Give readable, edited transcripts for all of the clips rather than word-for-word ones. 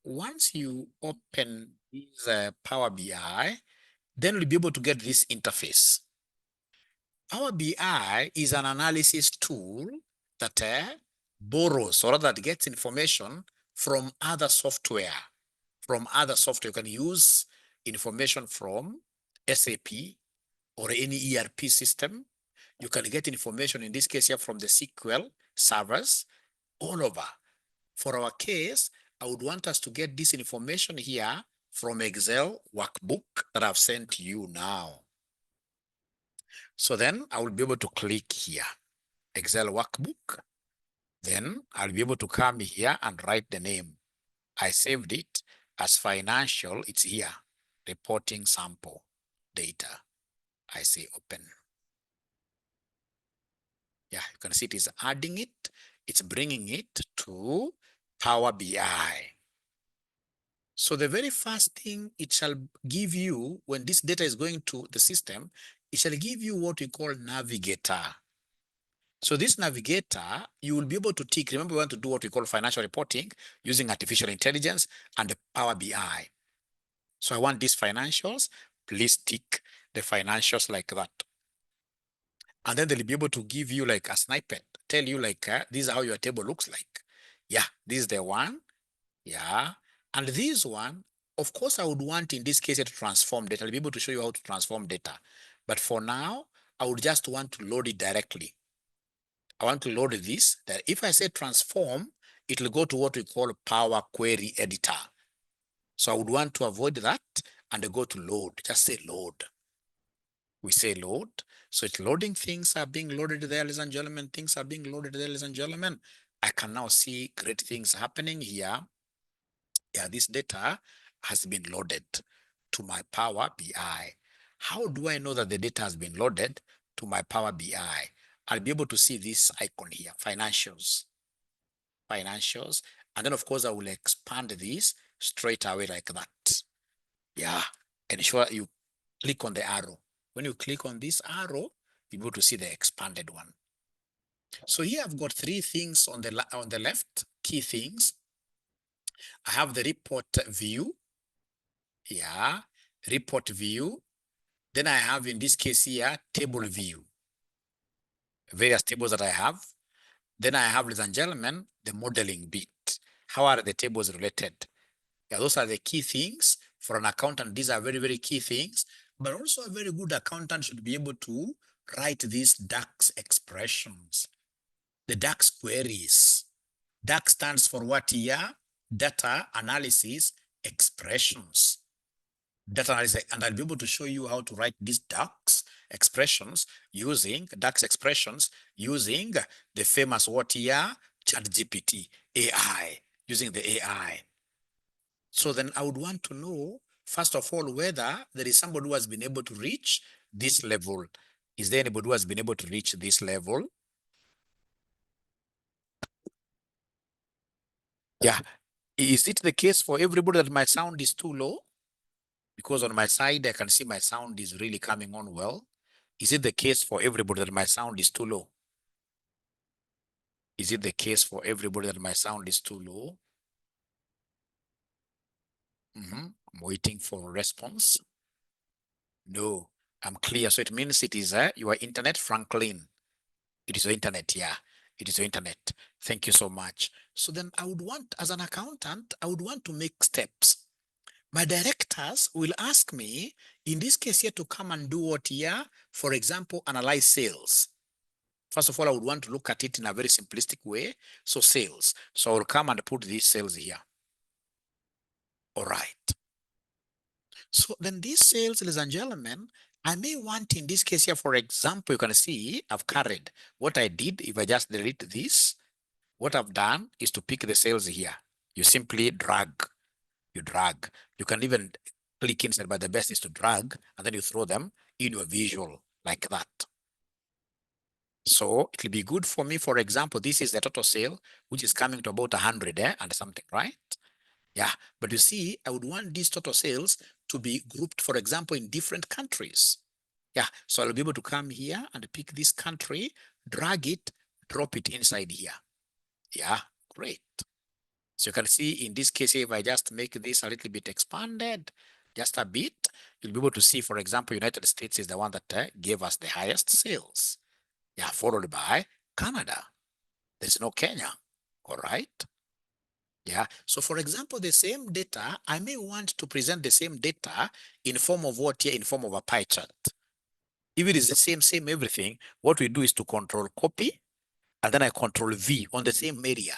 once you open this Power BI, then you'll be able to get this interface. Power BI is an analysis tool that borrows or that gets information from other software. You can use information from SAP or any ERP system. You can get information, in this case here, from the SQL servers all over. For our case, I would want us to get this information here from Excel workbook that I've sent to you now. So then I will be able to click here, Excel workbook. Then I'll be able to come here and write the name. I saved it as financial. It's here, reporting sample data. I say open. Yeah, you can see it is adding it. It's bringing it to Power BI. So the very first thing it shall give you when this data is going to the system, it shall give you what we call navigator. So this navigator, you will be able to tick. Remember, we want to do what we call financial reporting using artificial intelligence and the Power BI. So I want these financials. Please tick the financials like that. And then they'll be able to give you like a snippet, tell you like, this is how your table looks like. Yeah, this is the one. Yeah. And this one, of course, I would want in this case to transform data. I'll be able to show you how to transform data. But for now, I would just want to load it directly. I want to load this, that if I say transform, it will go to what we call Power Query Editor. So I would want to avoid that and go to load. Just say load. We say load. So it's loading. Things are being loaded there, ladies and gentlemen. Things are being loaded there, ladies and gentlemen. I can now see great things happening here. Yeah, this data has been loaded to my Power BI. How do I know that the data has been loaded to my Power BI? I'll be able to see this icon here, financials. Financials. And then, of course, I will expand this straight away like that. Yeah. Ensure you click on the arrow. When you click on this arrow, you'll be able to see the expanded one. So here I've got three things on the left, key things. I have the report view. Yeah, report view. Then I have, in this case here, table view. Various tables that I have. Then I have, ladies and gentlemen, the modeling bit. How are the tables related? Yeah, those are the key things for an accountant. These are very, very key things. But also a very good accountant should be able to write these DAX expressions, the DAX queries. DAX stands for what here? Data Analysis Expressions. Data analysis, and I'll be able to show you how to write these DAX expressions using the famous what here? ChatGPT AI, using the AI. So then I would want to know, first of all, whether there is somebody who has been able to reach this level. Is there anybody who has been able to reach this level? Yeah. Is it the case for everybody that my sound is too low? Because on my side, I can see my sound is really coming on well. Is it the case for everybody that my sound is too low? Is it the case for everybody that my sound is too low? I'm waiting for a response. No, I'm clear. So it means it is your internet, Franklin. It is your internet, yeah. It is your internet. Thank you so much. So then I would want, as an accountant, I would want to make steps. My directors will ask me, in this case here, to come and do what here? For example, analyze sales. First of all, I would want to look at it in a very simplistic way. So sales. So I will come and put these sales here. All right. So then these sales, ladies and gentlemen, I may want, in this case here, for example, you can see I've carried what I did. If I just delete this, what I've done is to pick the sales here. You simply drag. You drag. You can even click inside, but the best is to drag, and then you throw them in your visual like that. So it will be good for me. For example, this is the total sale, which is coming to about 100 and something, right? Yeah, but you see, I would want these total sales to be grouped, for example, in different countries. Yeah, so I'll be able to come here and pick this country, drag it, drop it inside here. Yeah, great. So you can see in this case, if I just make this a little bit expanded, just a bit, you'll be able to see, for example, United States is the one that gave us the highest sales. Yeah, followed by Canada. There's no Kenya. All right. Yeah. So for example, the same data, I may want to present the same data in form of what here? In form of a pie chart. If it is the same everything, what we do is to control copy, and then I control V on the same area.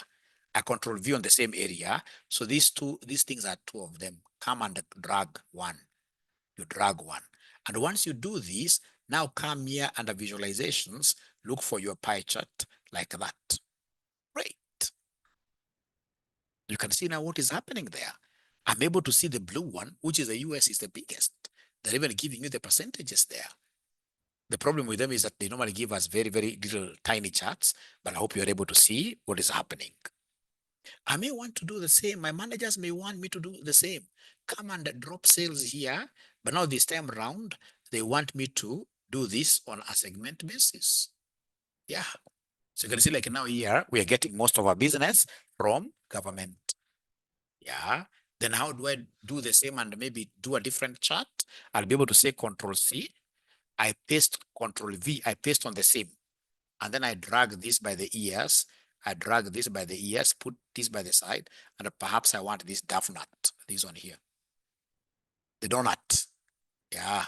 I control V on the same area. So these things are two of them. Come and drag one. You drag one. And once you do this, now come here under visualizations, look for your pie chart like that. Great. You can see now what is happening there. I'm able to see the blue one, which is the US is the biggest. They're even giving you the percentages there. The problem with them is that they normally give us very, very little tiny charts, but I hope you're able to see what is happening. I may want to do the same. My managers may want me to do the same. Come and drop sales here, but now this time around, they want me to do this on a segment basis. Yeah. So you can see like now here, we are getting most of our business from government. Yeah. Then how do I do the same and maybe do a different chart? I'll be able to say Control C. I paste Control V. I paste on the same. And then I drag this by the ears. I drag this by the ears, put this by the side, and perhaps I want this duff nut, this one here. The donut. Yeah,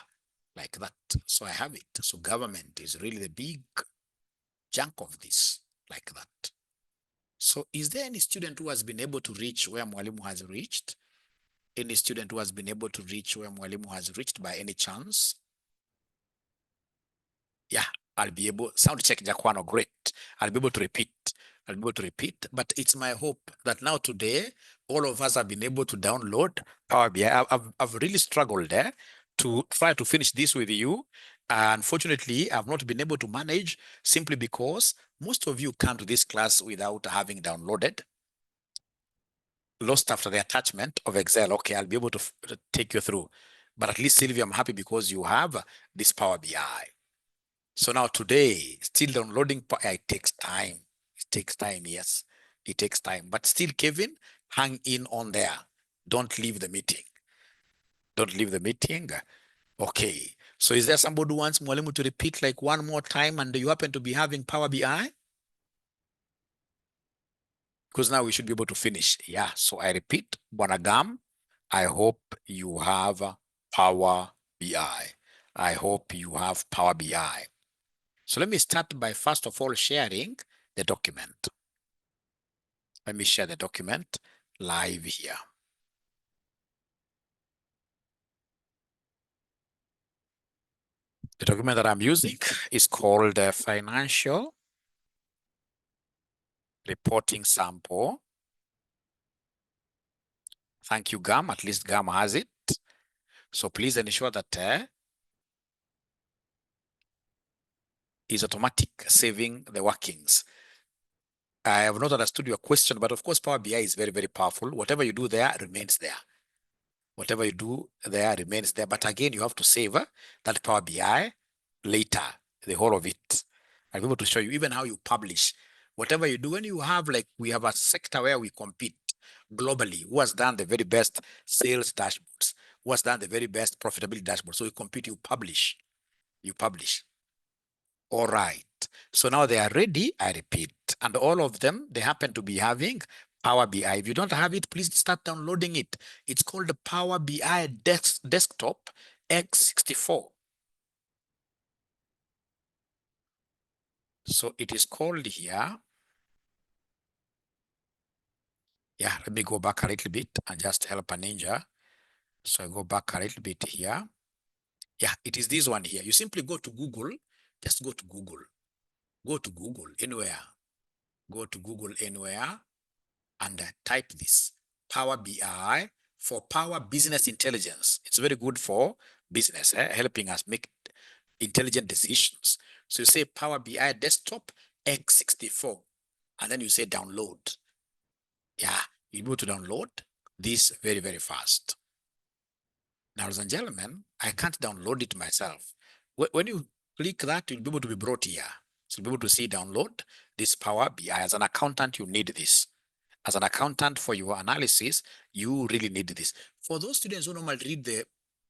like that. So I have it. So government is really the big chunk of this, like that. So is there any student who has been able to reach where Mwalimu has reached? Any student who has been able to reach where Mwalimu has reached by any chance? Yeah, I'll be able, sound check Jaquano, great. I'll be able to repeat. I'll be able to repeat, but it's my hope that now today, all of us have been able to download Power BI. I've really struggled there to try to finish this with you. Unfortunately, I've not been able to manage simply because most of you come to this class without having downloaded, lost after the attachment of Excel. Okay, I'll be able to take you through. But at least, Sylvia, I'm happy because you have this Power BI. So now today, still downloading, it takes time. It takes time, yes. It takes time. But still, Kevin, hang in on there. Don't leave the meeting. Don't leave the meeting. Okay. So is there somebody who wants Mwalimu to repeat like one more time and you happen to be having Power BI? Because now we should be able to finish. Yeah. So I repeat, Bonagam, I hope you have Power BI. I hope you have Power BI. So let me start by first of all sharing the document. Let me share the document live here. The document that I'm using is called the Financial Reporting Sample. Thank you, GAM. At least GAM has it. So please ensure that is automatic saving the workings. I have not understood your question, but of course, Power BI is very, very powerful. Whatever you do there remains there. Whatever you do there remains there. But again, you have to save that Power BI later, the whole of it. I'll be able to show you even how you publish. Whatever you do, when you have like, we have a sector where we compete globally, who has done the very best sales dashboards, who has done the very best profitability dashboard. So you compete, you publish. You publish. All right. So now they are ready, I repeat. And all of them, they happen to be having Power BI. If you don't have it, please start downloading it. It's called the Power BI Desktop X64. So it is called here. Yeah, let me go back a little bit and just help a ninja. So I go back a little bit here. Yeah, it is this one here. You simply go to Google. Just go to Google. Go to Google anywhere. Go to Google anywhere and type this Power BI for Power Business Intelligence. It's very good for business, helping us make intelligent decisions. So you say Power BI Desktop X64, and then you say download. Yeah, you'll be able to download this very, very fast. Now, ladies and gentlemen, I can't download it myself. When you click that, you'll be able to be brought here. So you'll be able to see download this Power BI. As an accountant, you need this. As an accountant for your analysis, you really need this. For those students who normally read the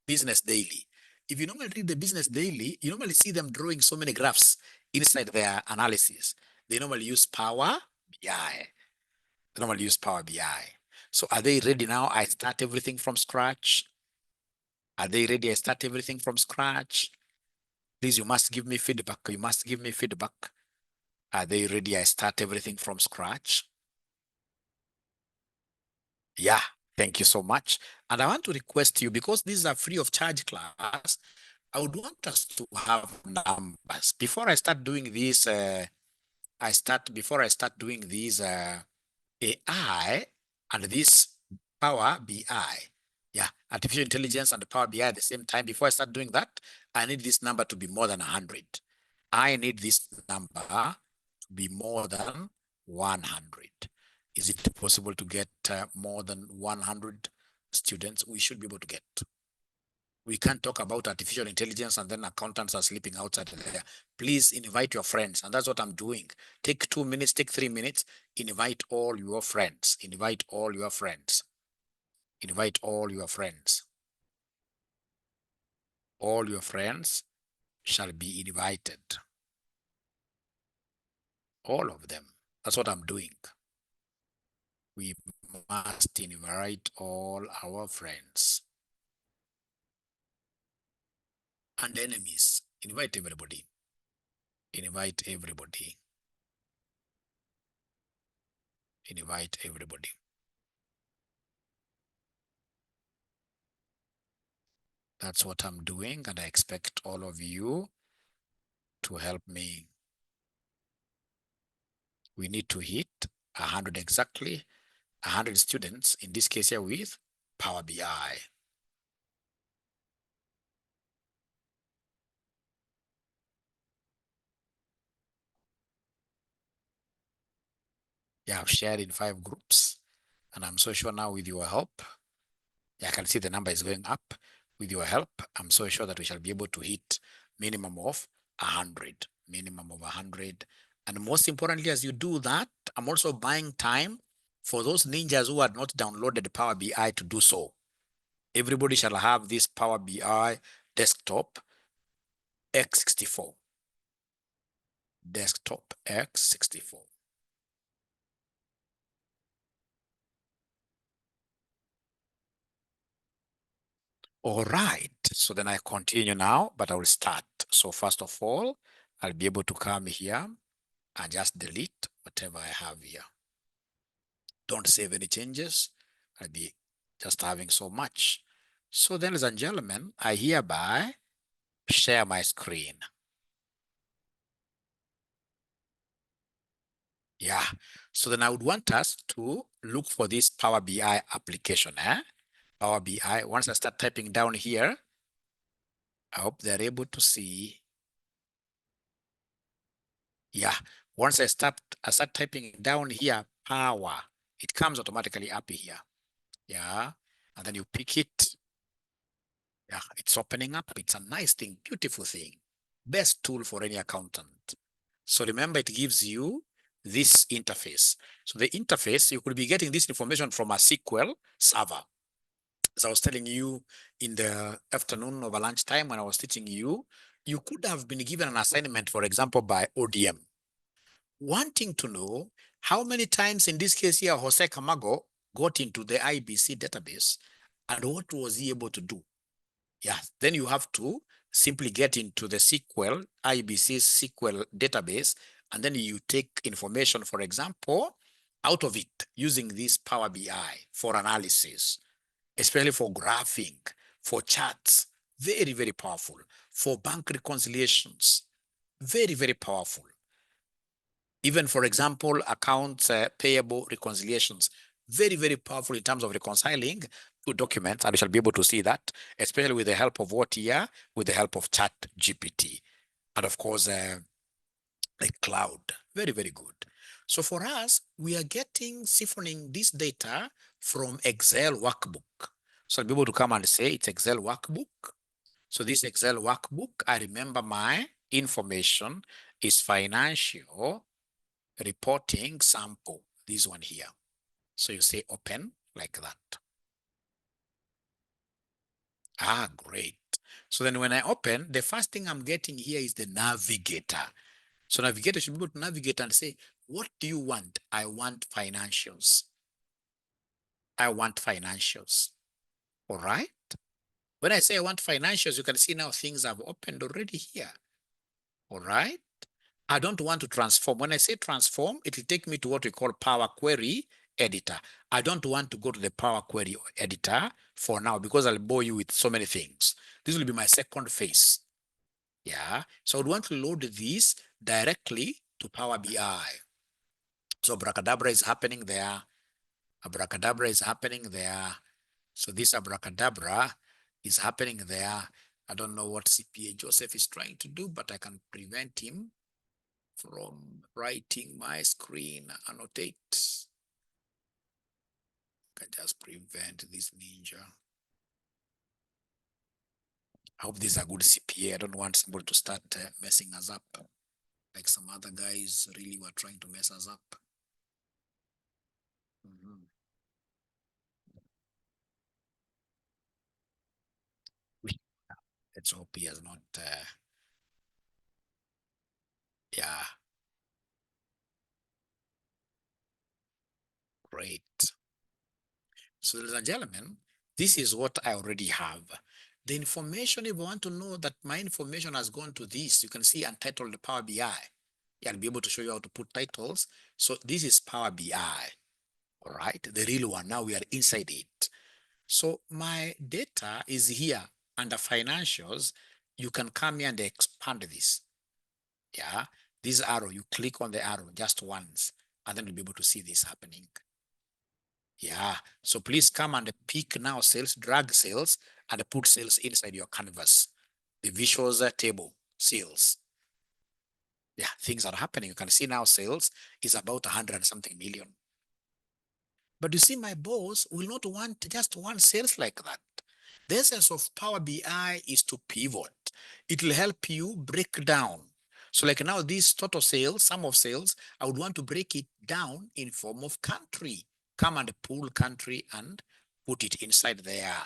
business daily, if you normally read the business daily, you normally see them drawing so many graphs inside their analysis. They normally use Power BI. They normally use Power BI. So are they ready now? I start everything from scratch. Are they ready? I start everything from scratch. Please, you must give me feedback. You must give me feedback. Are they ready? I start everything from scratch. Yeah, thank you so much. And I want to request you, because these are free of charge class, I would want us to have numbers. Before I start doing this, before I start doing these AI and this Power BI. Yeah, artificial intelligence and Power BI at the same time. Before I start doing that, I need this number to be more than 100. I need this number to be more than 100. Is it possible to get more than 100 students? We should be able to get. We can't talk about artificial intelligence and then accountants are sleeping outside there. Please invite your friends. And that's what I'm doing. Take 2 minutes, take 3 minutes, invite all your friends, invite all your friends, invite all your friends. All your friends shall be invited. All of them. That's what I'm doing. We must invite all our friends and enemies. Invite everybody. Invite everybody. Invite everybody. That's what I'm doing, and I expect all of you to help me. We need to hit 100 exactly, 100 students, in this case here with Power BI. Yeah, I've shared in 5 groups, and I'm so sure now with your help, yeah, I can see the number is going up. With your help, I'm so sure that we shall be able to hit minimum of 100, minimum of 100. And most importantly, as you do that, I'm also buying time for those ninjas who had not downloaded Power BI to do so. Everybody shall have this Power BI desktop x64. Desktop x64. All right, so then I continue now, but I will start. So first of all, I'll be able to come here and just delete whatever I have here. Don't save any changes. I'll be just having so much. So then, ladies and gentlemen, I hereby share my screen. Yeah, so then I would want us to look for this Power BI application. Power BI, once I start typing down here, I hope they're able to see. Yeah, once I start typing down here, Power, it comes automatically up here. Yeah, and then you pick it. Yeah, it's opening up. It's a nice thing, beautiful thing. Best tool for any accountant. So remember, it gives you this interface. So the interface, you could be getting this information from a SQL server. As I was telling you in the afternoon over lunchtime when I was teaching you, you could have been given an assignment, for example, by ODM, wanting to know how many times in this case here, Jose Camago got into the IBC database and what was he able to do? Yeah, then you have to simply get into the SQL, IBC SQL database, and then you take information, for example, out of it using this Power BI for analysis, especially for graphing, for charts, very, very powerful. For bank reconciliations, very, very powerful. Even, for example, accounts payable reconciliations, very, very powerful in terms of reconciling two documents, and we shall be able to see that, especially with the help of what here, with the help of Chat GPT, and of course, the cloud. Very, very good. So for us, we are getting siphoning this data from Excel workbook. So I'll be able to come and say it's Excel workbook. So this Excel workbook, I remember my information is financial reporting sample, this one here. So you say open like that. Great. So then when I open, the first thing I'm getting here is the navigator. So navigator should be able to navigate and say, what do you want? I want financials. I want financials. All right. When I say I want financials, you can see now things have opened already here. All right. I don't want to transform. When I say transform, it will take me to what we call Power Query Editor. I don't want to go to the Power Query Editor for now because I'll bore you with so many things. This will be my second phase. Yeah. So I would want to load this directly to Power BI. So abracadabra is happening there. Abracadabra is happening there. So this abracadabra is happening there. I don't know what CPA Joseph is trying to do, but I can prevent him from writing my screen. Annotate. I can just prevent this ninja. I hope this is a good CPA. I don't want somebody to start messing us up, like some other guys really were trying to mess us up. Let's hope he has not. Yeah, great. So, ladies and gentlemen, this is what I already have. The information, if you want to know that my information has gone to this, you can see Untitled Power BI. Yeah, I'll be able to show you how to put titles. So this is Power BI. All right, the real one. Now we are inside it. So my data is here under financials. You can come here and expand this. Yeah, this arrow, you click on the arrow just once, and then you'll be able to see this happening. Yeah, so please come and pick now sales, drag sales, and put sales inside your canvas. The visuals table, sales. Yeah, things are happening. You can see now sales is about 100 and something million. But you see, my boss will not want just one sales like that. The essence of Power BI is to pivot. It will help you break down. So like now this total sales, sum of sales, I would want to break it down in form of country. Come and pull country and put it inside there.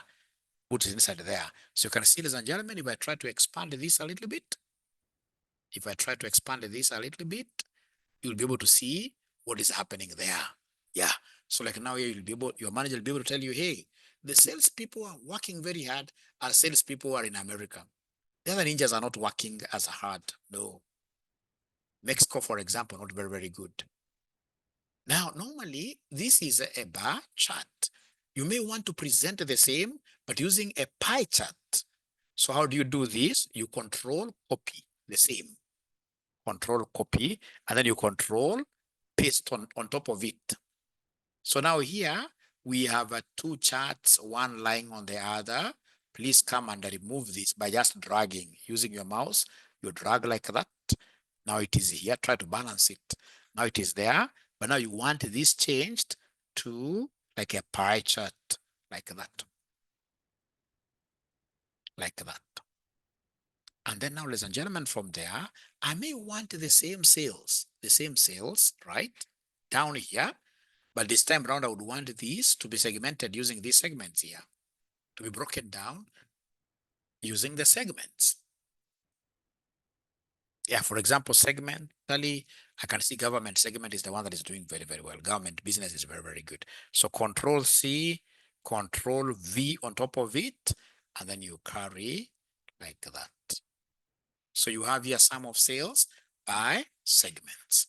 Put it inside there. So you can see, ladies and gentlemen, if I try to expand this a little bit, you'll be able to see what is happening there. Yeah. So like now you'll be able, your manager will be able to tell you, hey, the salespeople are working very hard. Our salespeople are in America. The other ninjas are not working as hard. No. Mexico, for example, not very, very good. Now, normally, this is a bar chart. You may want to present the same, but using a pie chart. So how do you do this? You control copy the same. Control copy, and then you control paste on top of it. So now here we have two charts, one lying on the other. Please come and remove this by just dragging using your mouse. You drag like that. Now it is here. Try to balance it. Now it is there. But now you want this changed to like a pie chart, like that. Like that. And then now, ladies and gentlemen, from there, I may want the same sales, right? Down here. But this time around, I would want these to be segmented using these segments here, to be broken down using the segments. Yeah, for example, segmentally, I can see government segment is the one that is doing very, very well. Government business is very, very good. So Control C, Control V on top of it, and then you carry like that. So you have here sum of sales by segments.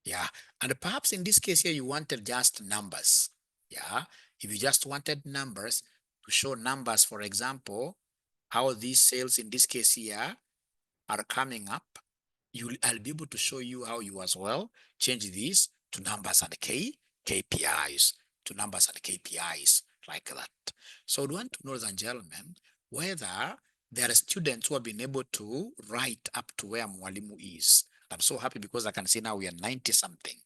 Yeah, and perhaps in this case here, you wanted just numbers. Yeah, if you just wanted numbers to show numbers, for example, how these sales in this case here are coming up, I'll be able to show you how you as well change these to numbers and KPIs, to numbers and KPIs like that. So we want to know, ladies and gentlemen, whether there are students who have been able to write up to where Mwalimu is. I'm so happy because I can see now we are 90 something.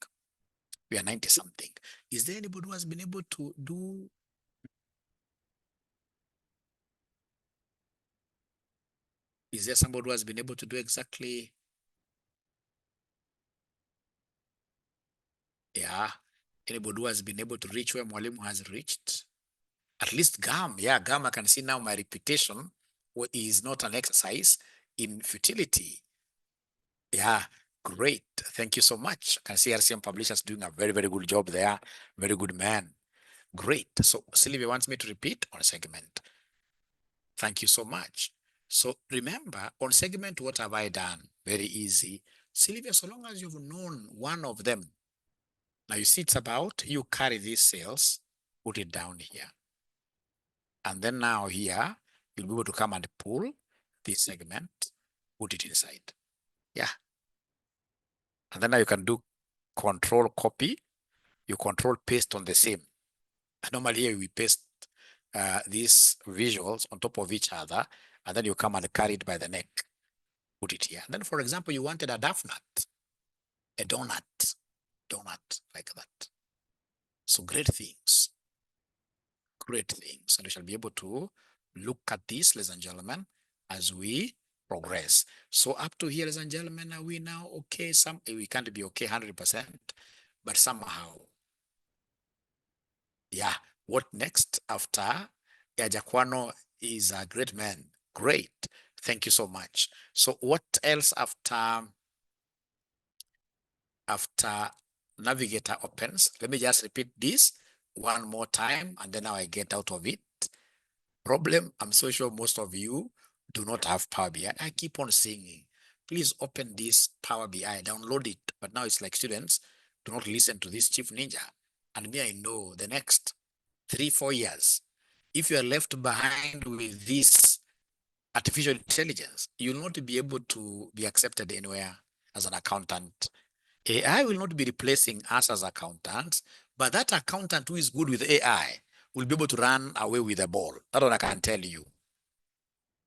We are 90 something. Is there anybody who has been able to do? Is there somebody who has been able to do exactly? Yeah, Anybody who has been able to reach where Mwalimu has reached? At least GAM, yeah, GAM, I can see now my reputation is not an exercise in futility. Yeah, great. Thank you so much. I can see RCM Publishers doing a very, very good job there. Very good man. Great. So Sylvia wants me to repeat on segment. Thank you so much. So remember, on segment, what have I done? Very easy. Sylvia, so long as you've known one of them, now you see it's about, you carry these cells, put it down here. And then now here, you'll be able to come and pull this segment, put it inside. Yeah. And then now you can do control copy, you control paste on the same. Normally here we paste these visuals on top of each other, and then you come and carry it by the neck, put it here. And then, for example, you wanted a duff nut, a donut like that. So great things, and we shall be able to look at this, ladies and gentlemen, as we progress. So up to here, ladies and gentlemen, are we now okay? We can't be okay 100%, but somehow. Yeah, what next after Jaquano is a great man? Great, thank you so much. So what else after Navigator opens? Let me just repeat this one more time, and then now I get out of it. Problem, I'm so sure most of you do not have Power BI. I keep on singing. Please open this Power BI, download it. But now it's like, students, do not listen to this Chief Ninja. And me, I know the next 3-4 years, if you are left behind with this artificial intelligence, you will not be able to be accepted anywhere as an accountant. AI will not be replacing us as accountants, but that accountant who is good with AI will be able to run away with the ball. That one I can tell you.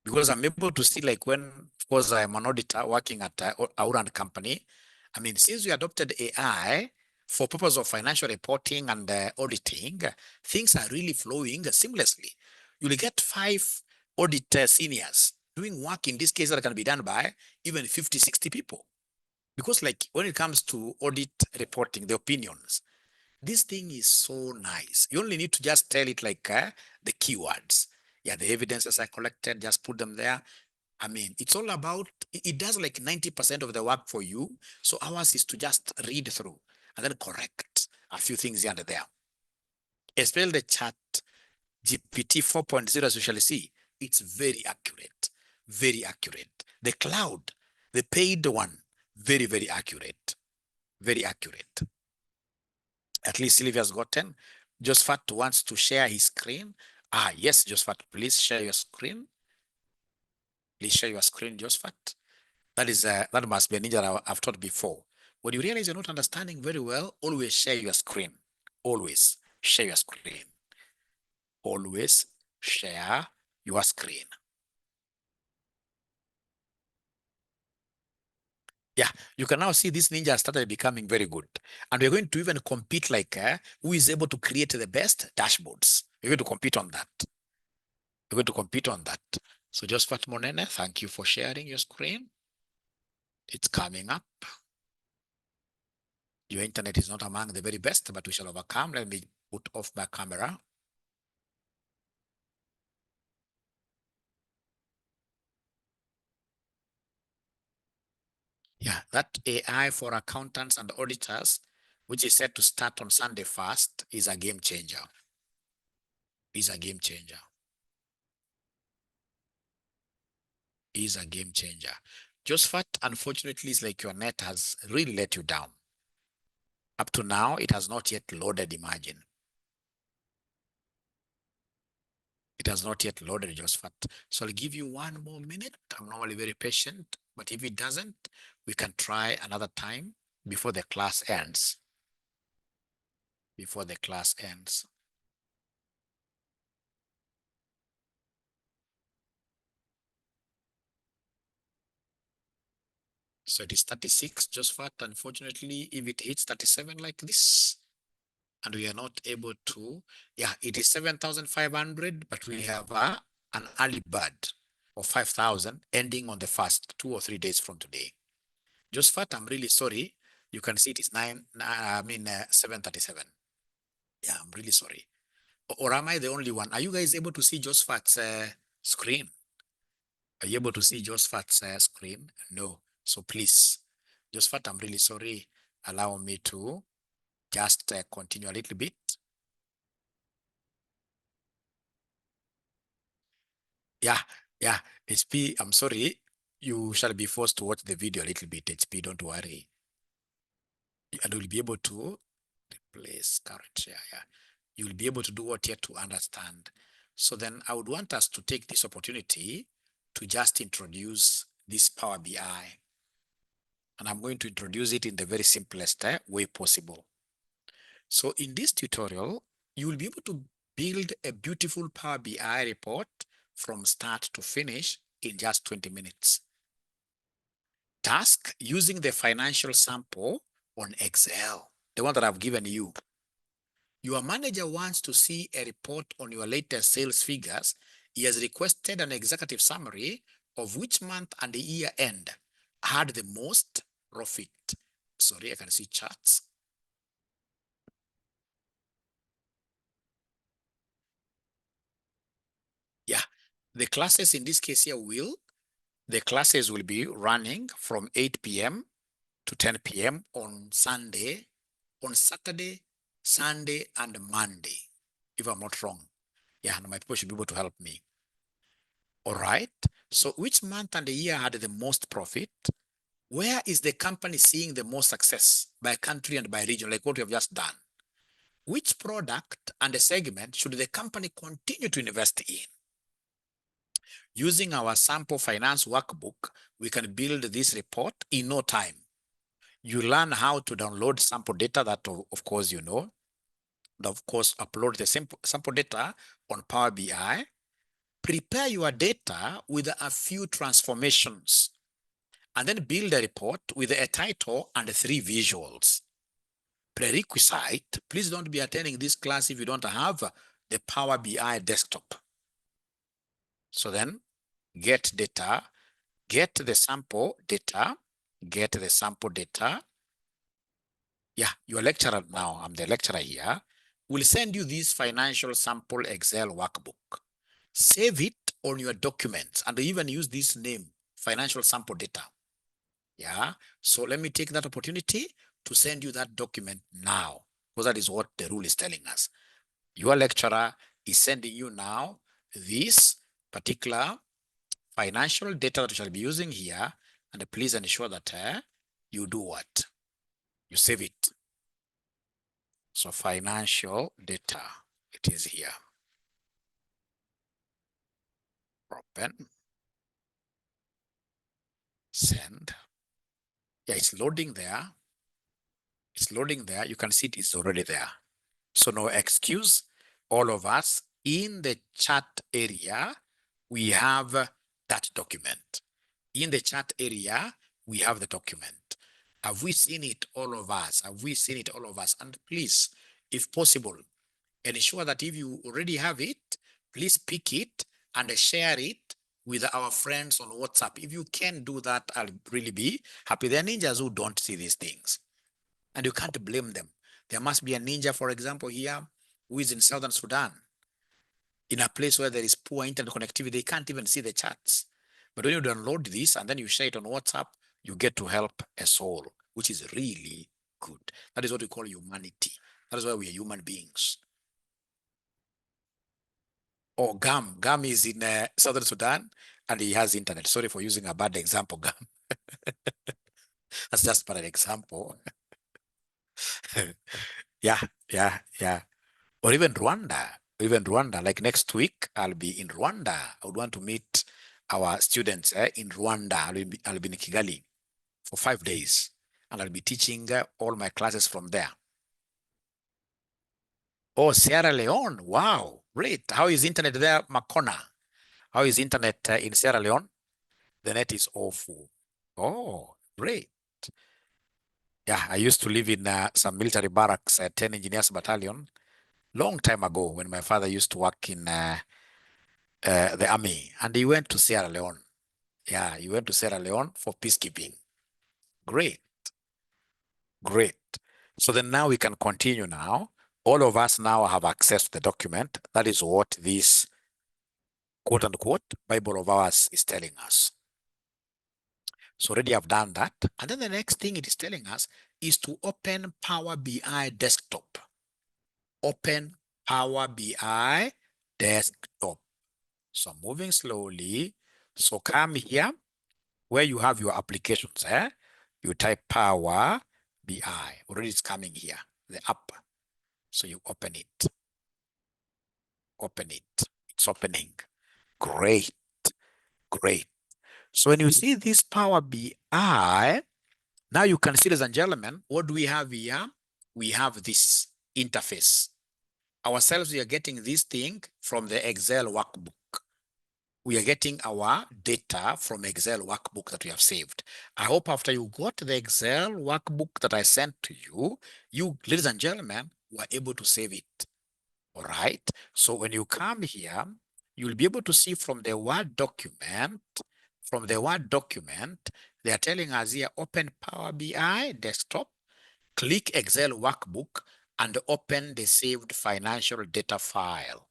Because I'm able to see, like, when, of course, I'm an auditor working at our company. I mean, since we adopted AI for purpose of financial reporting and auditing, things are really flowing seamlessly. You'll get 5 audit seniors doing work in this case that can be done by even 50, 60 people. Because, like, when it comes to audit reporting, the opinions, this thing is so nice. You only need to just tell it like the keywords. Yeah, the evidences I collected, just put them there. I mean, it's all about, it does like 90% of the work for you. So ours is to just read through and then correct a few things here and there. Especially the chat GPT 4.0, as you shall see, it's very accurate, very accurate. The cloud, the paid one, very, very accurate, very accurate. At least Sylvia's gotten. Josephat wants to share his screen. Yes, Josephat, please share your screen. Please share your screen, Josephat. That must be a ninja that I've taught before. When you realize you're not understanding very well, always share your screen. Always share your screen. Always share your screen. Yeah, you can now see this ninja started becoming very good. And we're going to even compete like who is able to create the best dashboards. We're going to compete on that. We're going to compete on that. So Josephat Monene, thank you for sharing your screen. It's coming up. Your internet is not among the very best, but we shall overcome. Let me put off my camera. Yeah, that AI for accountants and auditors, which is set to start on Sunday 1st, is a game changer. Is a game changer. Is a game changer. Josephat, unfortunately, is like your net has really let you down. Up to now, it has not yet loaded, imagine. It has not yet loaded, Josephat. So I'll give you one more minute. I'm normally very patient, but if it doesn't, we can try another time before the class ends. Before the class ends. So it is 36, Josephat. Unfortunately, if it hits 37 like this, and we are not able to, yeah, it is 7,500, but we have an early bird of 5,000 ending on the first 2 or 3 days from today. Josephat, I'm really sorry. You can see it is 737. Yeah, I'm really sorry. Or am I the only one? Are you guys able to see Josphat's screen? Are you able to see Josphat's screen? No. So please, Josphat, I'm really sorry. Allow me to just continue a little bit. Yeah, yeah. HP, I'm sorry. You shall be forced to watch the video a little bit, HP, don't worry. And you'll be able to replace current share. Yeah. You'll be able to do what you have to understand. So then I would want us to take this opportunity to just introduce this Power BI. And I'm going to introduce it in the very simplest way possible. So in this tutorial, you will be able to build a beautiful Power BI report from start to finish in just 20 minutes. Task using the financial sample on Excel, the one that I've given you. Your manager wants to see a report on your latest sales figures. He has requested an executive summary of which month and the year end had the most profit. Sorry, I can see charts. Yeah, the classes in this case here the classes will be running from 8 p.m. to 10 p.m. on Sunday, on Saturday, Sunday, and Monday, if I'm not wrong. Yeah, and my people should be able to help me. All right. So which month and the year had the most profit? Where is the company seeing the most success by country and by region, like what we have just done? Which product and the segment should the company continue to invest in? Using our sample finance workbook, we can build this report in no time. You learn how to download sample data that, of course, you know. And of course, upload the sample data on Power BI. Prepare your data with a few transformations, and then build a report with a title and 3 visuals. Prerequisite, please don't be attending this class if you don't have the Power BI desktop. So then get data, get the sample data, get the sample data. Yeah, you're a lecturer now. I'm the lecturer here. We'll send you this financial sample Excel workbook. Save it on your documents and even use this name, financial sample data. Yeah, so let me take that opportunity to send you that document now, because that is what the rule is telling us. Your lecturer is sending you now this particular financial data that you shall be using here, and please ensure that you do what? You save it. So financial data, it is here. Open, send. Yeah, it's loading there. It's loading there. You can see it is already there. So no excuse. All of us in the chat area, we have that document. In the chat area, we have the document. Have we seen it, all of us? Have we seen it, all of us? And please, if possible, ensure that if you already have it, please pick it and share it with our friends on WhatsApp. If you can do that, I'll really be happy. There are ninjas who don't see these things, and you can't blame them. There must be a ninja, for example, here who is in Southern Sudan, in a place where there is poor internet connectivity. They can't even see the charts. But when you download this and then you share it on WhatsApp, you get to help a soul, which is really good. That is what we call humanity. That is why we are human beings. Oh, Gam. Gam is in Southern Sudan and he has internet. Sorry for using a bad example, Gam. That's just but an example. Yeah, yeah, yeah. Or even Rwanda, like next week, I'll be in Rwanda. I would want to meet our students in Rwanda. I'll be in Kigali for 5 days, and I'll be teaching all my classes from there. Oh, Sierra Leone. Wow, great. How is internet there, Makona? How is internet in Sierra Leone? The net is awful. Oh, great. Yeah, I used to live in some military barracks, 10 Engineers Battalion, long time ago when my father used to work in the army, and he went to Sierra Leone. Yeah, he went to Sierra Leone for peacekeeping. Great, great. So then now we can continue now All of us now have access to the document. That is what this quote unquote Bible of ours is telling us. So already I've done that. And then the next thing it is telling us is to open Power BI desktop. Open Power BI desktop. So moving slowly. So come here where you have your applications. You type Power BI. Already it's coming here, the app. So you open it. Open it. It's opening. Great. Great. So when you see this Power BI, now you can see, ladies and gentlemen, what do we have here? We have this interface. Ourselves, we are getting this thing from the Excel workbook. We are getting our data from Excel workbook that we have saved. I hope after you got the Excel workbook that I sent to you, you, ladies and gentlemen, were able to save it. All right. So when you come here, you'll be able to see from the Word document, they are telling us here, open Power BI desktop, click Excel workbook, and open the saved financial data file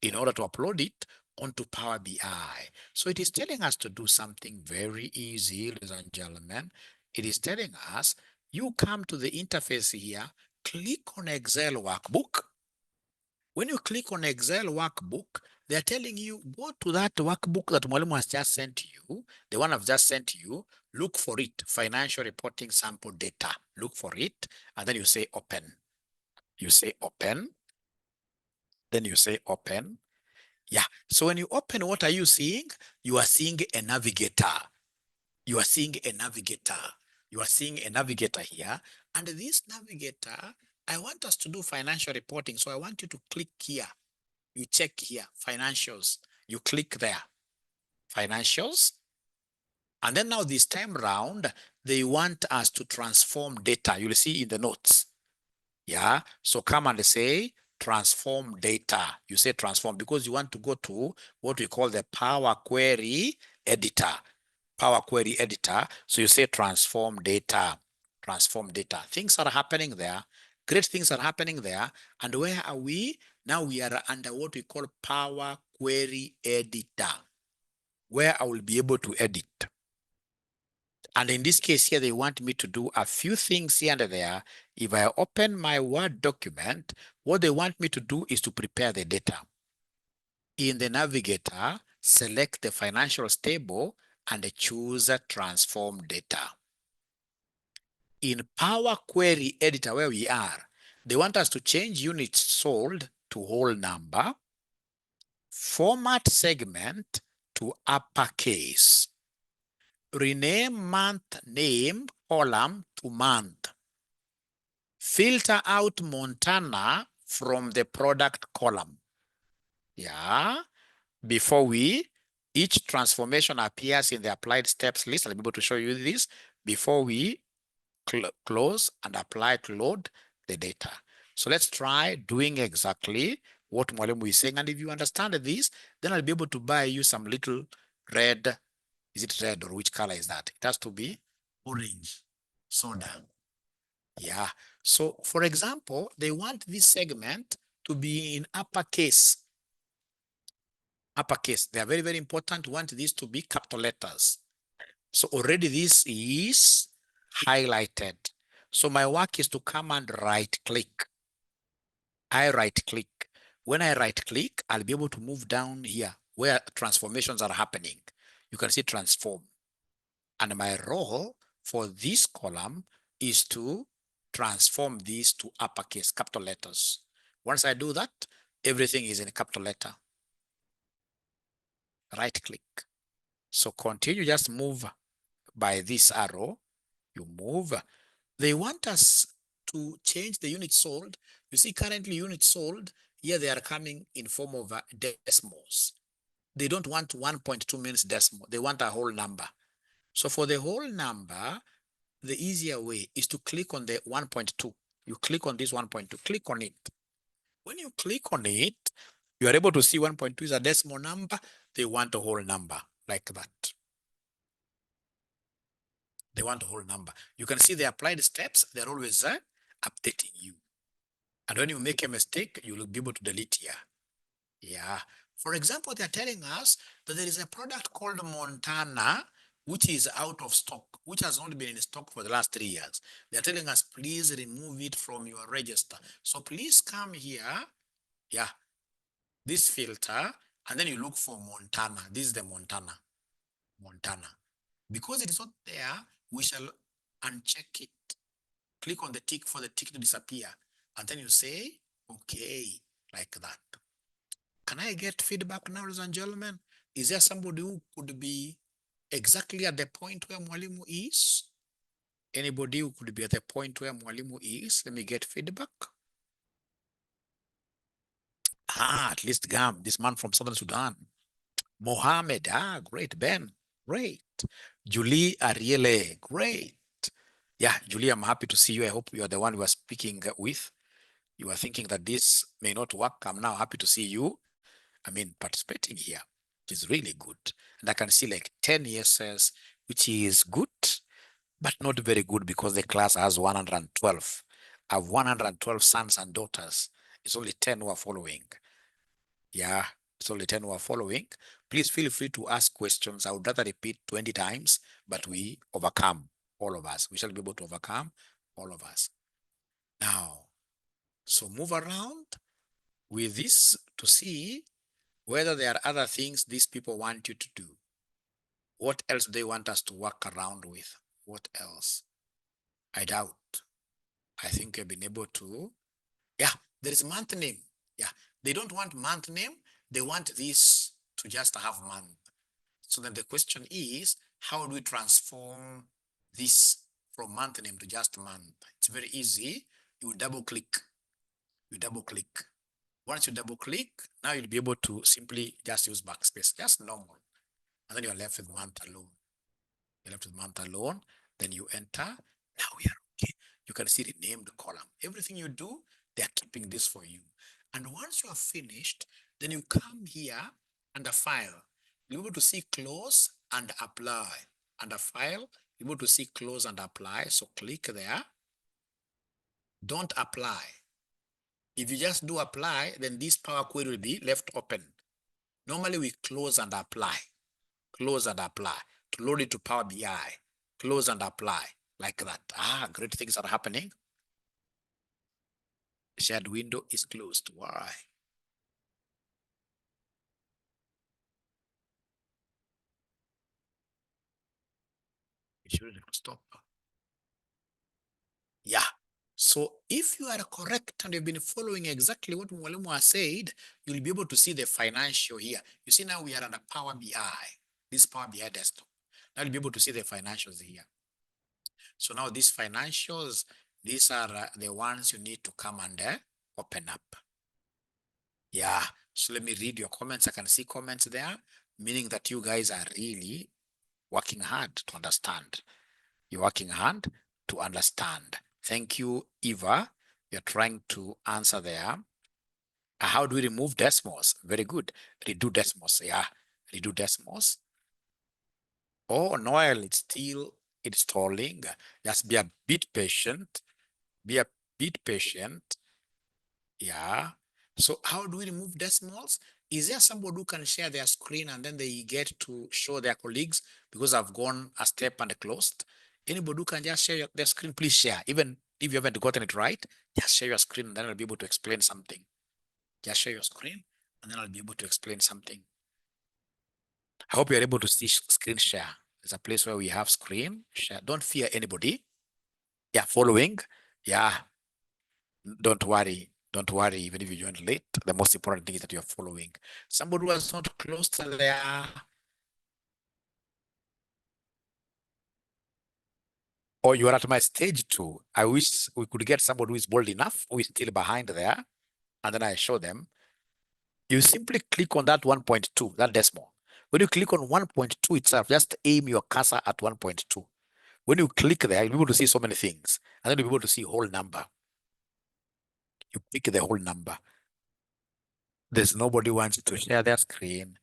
in order to upload it onto Power BI. So it is telling us to do something very easy, ladies and gentlemen. It is telling us, you come to the interface here, click on Excel workbook. When you click on Excel workbook, they're telling you, go to that workbook that Mwalimu has just sent you, the one I've just sent you, look for it, financial reporting sample data. Look for it, and then you say open. You say open, then you say open. Yeah, so when you open, what are you seeing? You are seeing a navigator. You are seeing a navigator. You are seeing a navigator here. And this navigator, I want us to do financial reporting. So I want you to click here. You check here, financials. You click there, financials. And then now this time round, they want us to transform data. You'll see in the notes. Yeah, so come and say transform data. You say transform because you want to go to what we call the Power Query editor. Power Query editor. So you say transform data. Transform data. Things are happening there. Great things are happening there. And where are we? Now we are under what we call Power Query editor, where I will be able to edit. And in this case here, they want me to do a few things here and there. If I open my Word document, what they want me to do is to prepare the data. In the navigator, select the financial table and choose transform data. In Power Query Editor, where we are, they want us to change units sold to whole number, format segment to uppercase, rename month name column to month, filter out Montana from the product column. Yeah, before each transformation appears in the applied steps list. I'll be able to show you this before we close and apply to load the data. So let's try doing exactly what Mwalimu is saying. And if you understand this, then I'll be able to buy you some little red. Is it red or which color is that? It has to be orange soda. Yeah. So for example, they want this segment to be in uppercase. Uppercase. They are very, very important. Want this to be capital letters. So already this is highlighted. So my work is to come and right click. I right click. When I right click, I'll be able to move down here where transformations are happening. You can see transform. And my role for this column is to transform these to uppercase, capital letters. Once I do that, everything is in a capital letter. Right click. So continue, just move by this arrow. You move. They want us to change the units sold. You see, currently units sold, here they are coming in form of decimals. They don't want 1.2 means decimal. They want a whole number. So for the whole number, the easier way is to click on the 1.2. You click on this 1.2, click on it. When you click on it, you are able to see 1.2 is a decimal number. They want a whole number like that. They want a whole number. You can see the applied steps. They're always updating you. And when you make a mistake, you will be able to delete here. Yeah. For example, they're telling us that there is a product called Montana, which is out of stock, which has only been in stock for the last 3 years. They're telling us, please remove it from your register. So please come here. Yeah. This filter, and then you look for Montana. This is the Montana. Montana. Because it is not there, we shall uncheck it. Click on the tick for the tick to disappear. And then you say, okay, like that. Can I get feedback now, ladies and gentlemen? Is there somebody who could be exactly at the point where Mwalimu is? Anybody who could be at the point where Mwalimu is? Let me get feedback. At least Gam, this man from Southern Sudan. Mohammed, great. Ben, great. Julie Ariele, great. Yeah, Julie, I'm happy to see you. I hope you are the one we are speaking with. You are thinking that this may not work. I'm now happy to see you. Participating here. It is really good. And I can see like 10 yeses, which is good, but not very good because the class has 112. I have 112 sons and daughters. It's only 10 who are following. Yeah, it's only 10 who are following. Please feel free to ask questions. I would rather repeat 20 times, but we overcome, all of us. We shall be able to overcome, all of us. Now, so move around with this to see whether there are other things these people want you to do. What else do they want us to work around with? What else? I doubt. I think I've been able to. Yeah, there is month name. Yeah, they don't want month name. They want this to just have month. So then the question is, how do we transform this from month name to just month? It's very easy. You double click. You double click. Once you double click, now you'll be able to simply just use backspace, just normal. And then you're left with month alone. You're left with month alone. Then you enter. Now we are okay. You can see the named column. Everything you do, they are keeping this for you. And once you are finished, then you come here under file. You're able to see close and apply. Under file, you're able to see close and apply. So click there. Don't apply. If you just do apply, then this Power Query will be left open. Normally we close and apply. Close and apply. To load it to Power BI. Close and apply. Like that. Great things are happening. Shared window is closed. Why? It should stop. Yeah. So if you are correct and you've been following exactly what Mwalimu has said, you'll be able to see the financial here. You see now we are under Power BI. This Power BI desktop. Now you'll be able to see the financials here. So now these financials, these are the ones you need to come and open up. Yeah. So let me read your comments. I can see comments there, meaning that you guys are really working hard to understand. You're working hard to understand. Thank you, Eva. You're trying to answer there. How do we remove decimals? Very good. Redo decimals. Yeah. Redo decimals. Oh, Noel, it's still installing. Just be a bit patient. Be a bit patient. Yeah. So how do we remove decimals? Is there somebody who can share their screen and then they get to show their colleagues because I've gone a step and closed? Anybody who can just share their screen, please share. Even if you haven't gotten it right, just share your screen and then I'll be able to explain something. Just share your screen and then I'll be able to explain something. I hope you're able to see screen share. There's a place where we have screen share. Don't fear anybody. Yeah, following. Yeah, don't worry. Don't worry, even if you joined late. The most important thing is that you're following. Somebody who was not close to there. Or you are at my stage 2. I wish we could get somebody who is bold enough, who is still behind there. And then I show them. You simply click on that 1.2, that decimal. When you click on 1.2 itself, just aim your cursor at 1.2. When you click there, you'll be able to see so many things. And then you'll be able to see whole number. You pick the whole number. There's nobody who wants to share their screen.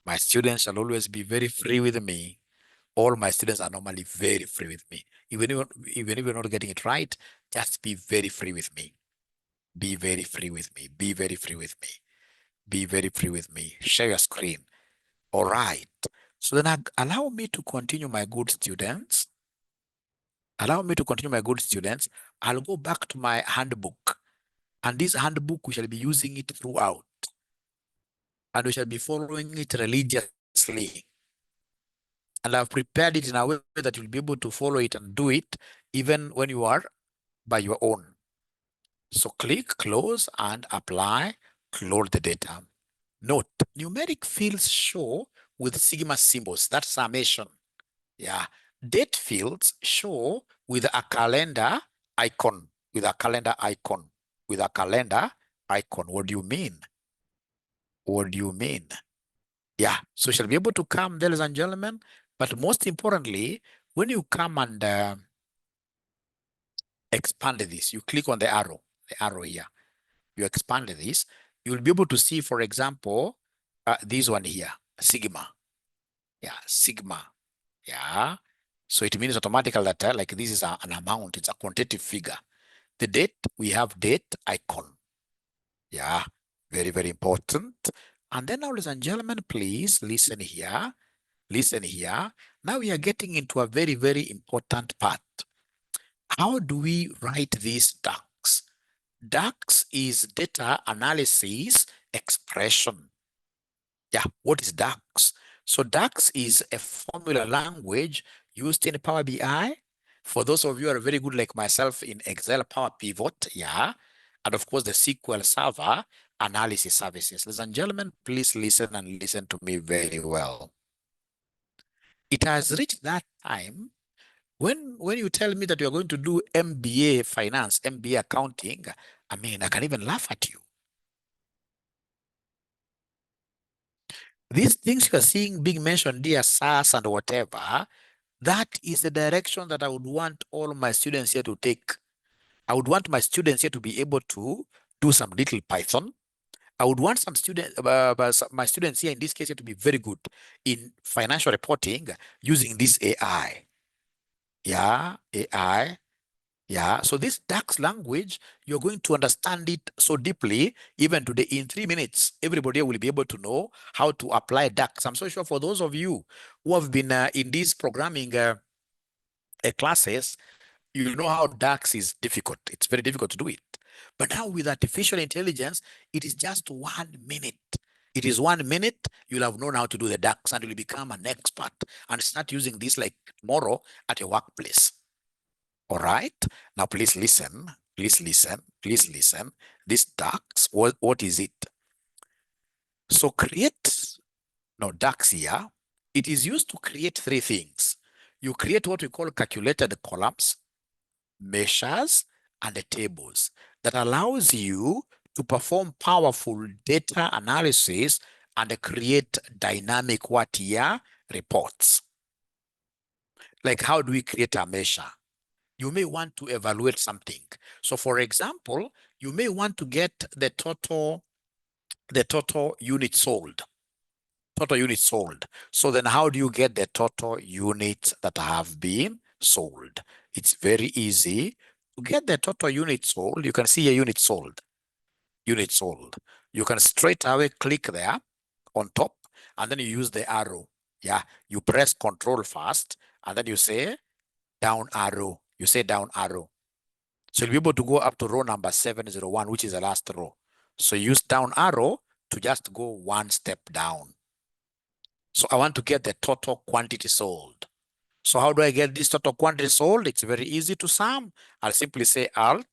My students shall always be very free with me. All my students are normally very free with me. Even if you're not getting it right, just be very free with me. Be very free with me. Be very free with me. Be very free with me. Share your screen. All right. So then allow me to continue, my good students. Allow me to continue, my good students. I'll go back to my handbook. And this handbook, we shall be using it throughout. And we shall be following it religiously. And I've prepared it in a way that you'll be able to follow it and do it even when you are by your own. So click close and apply, close the data. Note, numeric fields show with sigma symbols. That's summation. Yeah. Date fields show with a calendar icon, with a calendar icon, with a calendar icon. What do you mean? What do you mean? Yeah. So you shall be able to come, ladies and gentlemen. But most importantly, when you come and expand this, you click on the arrow here. You expand this, you'll be able to see, for example, this one here, sigma. Yeah, sigma. Yeah. So it means automatically that like this is an amount, it's a quantitative figure. The date, we have date icon. Yeah, very, very important. And then now, ladies and gentlemen, please listen here. Listen here. Now we are getting into a very, very important part. How do we write these DAX? DAX is data analysis expression. Yeah, what is DAX? So DAX is a formula language used in Power BI. For those of you who are very good like myself in Excel, Power Pivot, yeah, and of course the SQL Server analysis services. Ladies and gentlemen, please listen and listen to me very well. It has reached that time when you tell me that you're going to do MBA finance, MBA accounting, I mean, I can even laugh at you. These things you're seeing being mentioned here, SaaS and whatever, that is the direction that I would want all my students here to take. I would want my students here to be able to do some little Python. I would want some students, my students here in this case here to be very good in financial reporting using this AI. Yeah, AI. Yeah, so this DAX language, you're going to understand it so deeply, even today in 3 minutes, everybody will be able to know how to apply DAX. I'm so sure for those of you who have been in these programming classes, you know how DAX is difficult. It's very difficult to do it. But now with artificial intelligence, it is just 1 minute. It is 1 minute, you'll have known how to do the DAX and you'll become an expert and start using this like tomorrow at your workplace. All right. Now, please listen. Please listen. Please listen. This DAX, what is it? So DAX here, it is used to create 3 things. You create what we call calculated columns, measures, and the tables that allows you to perform powerful data analysis and create dynamic what here reports. Like how do we create a measure? You may want to evaluate something. So for example, you may want to get the total units sold. Total units sold. So then how do you get the total units that have been sold? It's very easy to get the total units sold. You can see a unit sold. Unit sold. You can straight away click there on top and then you use the arrow. Yeah, you press Control first and then you say down arrow. You say down arrow. So you'll be able to go up to row number 701, which is the last row. So use down arrow to just go 1 step down. So I want to get the total quantity sold. So how do I get this total quantity sold? It's very easy to sum. I'll simply say Alt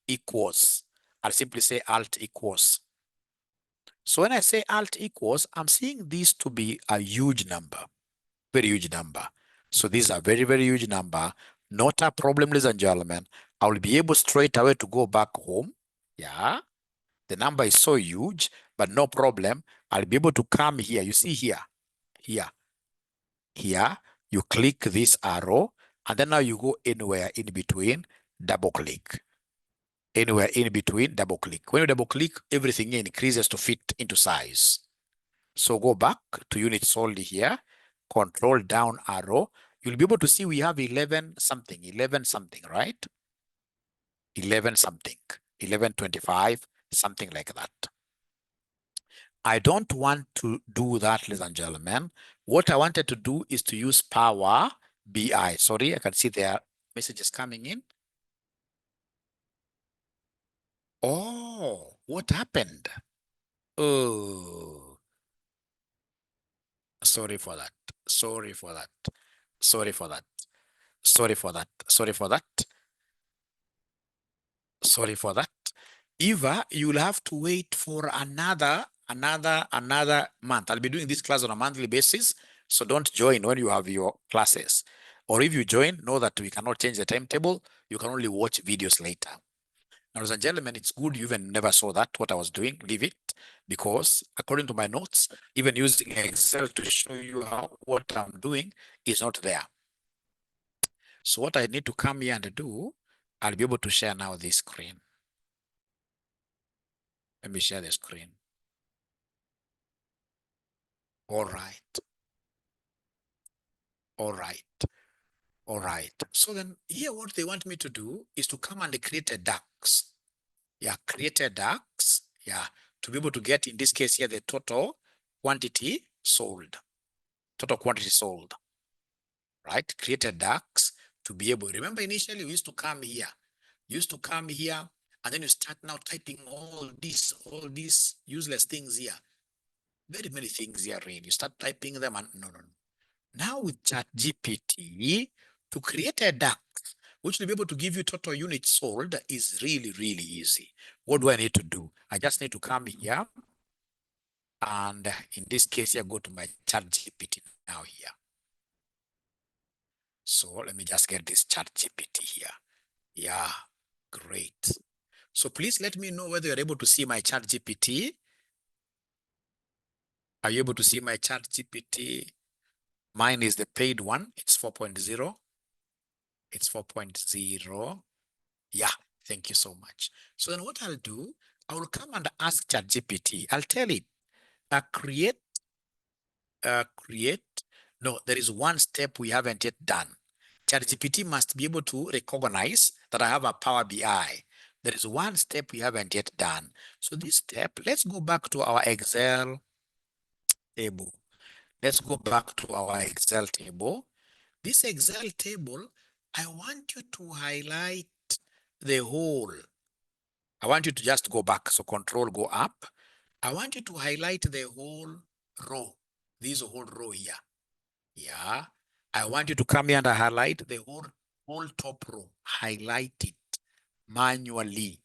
equals. I'll simply say Alt equals. So when I say Alt equals, I'm seeing this to be a huge number, very huge number. So these are very, very huge number. Not a problem, ladies and gentlemen. I will be able straight away to go back home. Yeah. The number is so huge, but no problem. I'll be able to come here. You see here, here, you click this arrow, and then now you go anywhere in between, double click. Anywhere in between, double click. When you double click, everything increases to fit into size. So go back to unit sold here, control down arrow. You'll be able to see we have 11 something, right? 11 something. 11:25, something like that. I don't want to do that, ladies and gentlemen. What I wanted to do is to use Power BI. Sorry, I can see there are messages coming in. Oh, what happened? Oh, sorry for that. Sorry for that. Sorry for that. Sorry for that. Sorry for that. Sorry for that. Eva, you'll have to wait for another month. I'll be doing this class on a monthly basis, so don't join when you have your classes. Or if you join, know that we cannot change the timetable. You can only watch videos later. Now, ladies and gentlemen, it's good you even never saw that, what I was doing. Leave it, because according to my notes, even using Excel to show you how what I'm doing is not there. So what I need to come here and do, I'll be able to share now this screen. Let me share the screen. All right. All right. All right. So then here what they want me to do is to come and create a DAX. Yeah, create a DAX. Yeah, to be able to get, in this case here, the total quantity sold. Total quantity sold. Right? Create a DAX to be able, remember initially we used to come here. You used to come here and then you start now typing all these useless things here. Very many things here, really. You start typing them and no. Now with ChatGPT, to create a DAX, which will be able to give you total units sold, is really, really easy. What do I need to do? I just need to come here. And in this case, I go to my ChatGPT now here. So let me just get this ChatGPT here. Yeah, great. So please let me know whether you're able to see my ChatGPT. Are you able to see my ChatGPT? Mine is the paid one. It's 4.0. It's 4.0. Yeah, thank you so much. So then what I'll do, I will come and ask ChatGPT. I'll tell it, create. No, there is one step we haven't yet done. ChatGPT must be able to recognize that I have a Power BI. There is one step we haven't yet done. So this step, let's go back to our Excel table. Let's go back to our Excel table. This Excel table, I want you to highlight the whole. I want you to just go back. So control, go up. I want you to highlight the whole row. This whole row here. Yeah. I want you to come here and highlight the whole top row. Highlight it manually.